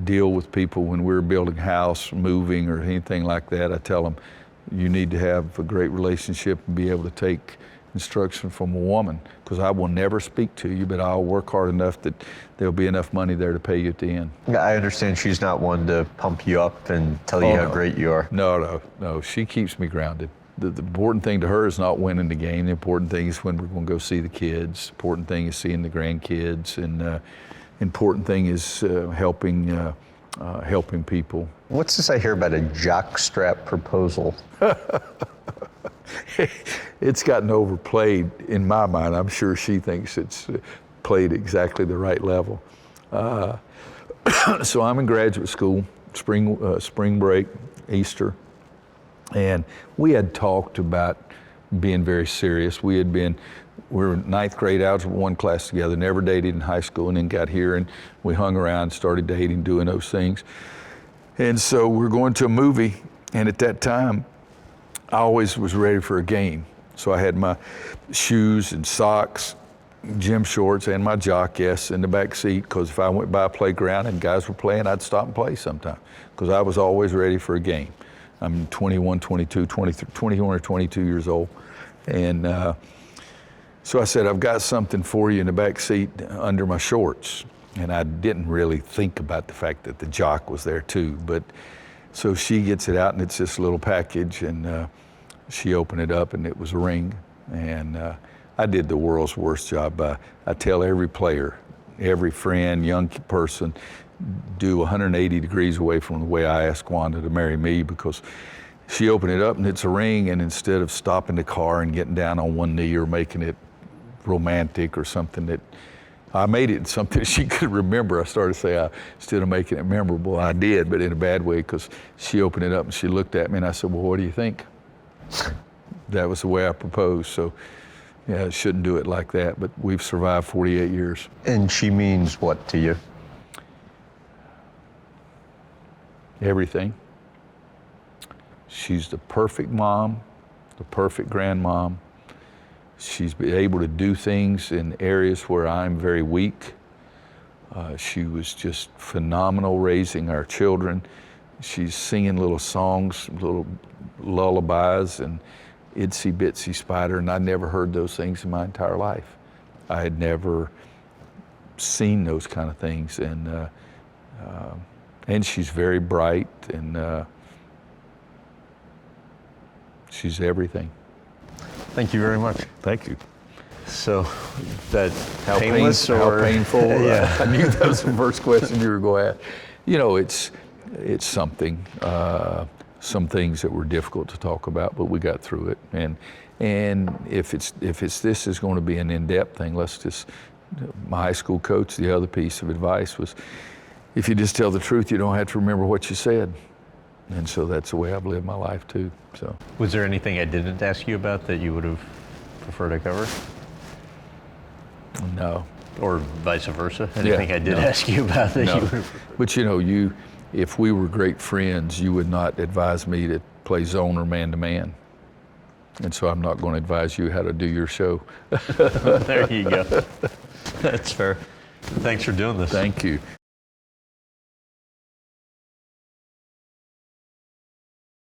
deal with people when we're building a house, moving, or anything like that. I tell them, you need to have a great relationship and be able to take instruction from a woman, because I will never speak to you, but I'll work hard enough that there'll be enough money there to pay you at the end. I understand she's not one to pump you up and tell you how great you are. No, she keeps me grounded. the important thing to her is not winning the game. The important thing is when we're going to go see the kids. The important thing is seeing the grandkids, and important thing is helping people. What's this I hear about a jockstrap proposal? It's gotten overplayed in my mind. I'm sure she thinks it's played exactly the right level. So I'm in graduate school, spring break, Easter, and we had talked about being very serious. We were in ninth grade, algebra 1 class together, never dated in high school, and then got here and we hung around, started dating, doing those things. And so we're going to a movie, and at that time, I always was ready for a game. So I had my shoes and socks, gym shorts, and my jock in the back seat, because if I went by a playground and guys were playing, I'd stop and play sometime, because I was always ready for a game. I'm 21, 22, 23, 21 or 22 years old. And so I said, I've got something for you in the back seat under my shorts. And I didn't really think about the fact that the jock was there too. But so she gets it out, and it's this little package, and she opened it up, and it was a ring. And I did the world's worst job. I tell every player, every friend, young person, do 180 degrees away from the way I asked Wanda to marry me, because she opened it up and it's a ring, and instead of stopping the car and getting down on one knee or making it romantic or something, that I made it something she could remember. I started to say, instead of making it memorable, I did, but in a bad way, because she opened it up and she looked at me, and I said, well, what do you think? That was the way I proposed. So yeah, I shouldn't do it like that, but we've survived 48 years. And she means what to you? Everything. She's the perfect mom, the perfect grandmom. She's been able to do things in areas where I'm very weak. She was just phenomenal raising our children. She's singing little songs, little lullabies, and Itsy Bitsy Spider, and I never heard those things in my entire life. I had never seen those kind of things, and she's very bright, and she's everything. Thank you very much. Thank you. So that How painless or how painful? Yeah. I knew that was the first question you were going to ask. You know, it's something. Some things that were difficult to talk about, but we got through it. And if this is going to be an in-depth thing, let's just. My high school coach, the other piece of advice was, if you just tell the truth, you don't have to remember what you said. And so that's the way I've lived my life too. So. Was there anything I didn't ask you about that you would have preferred to cover? No. Or vice versa? Anything Yeah, I did no. ask you about that No. you would have? But you know, if we were great friends, you would not advise me to play zone or man-to-man. And so I'm not going to advise you how to do your show. There you go. That's fair. Thanks for doing this. Thank you.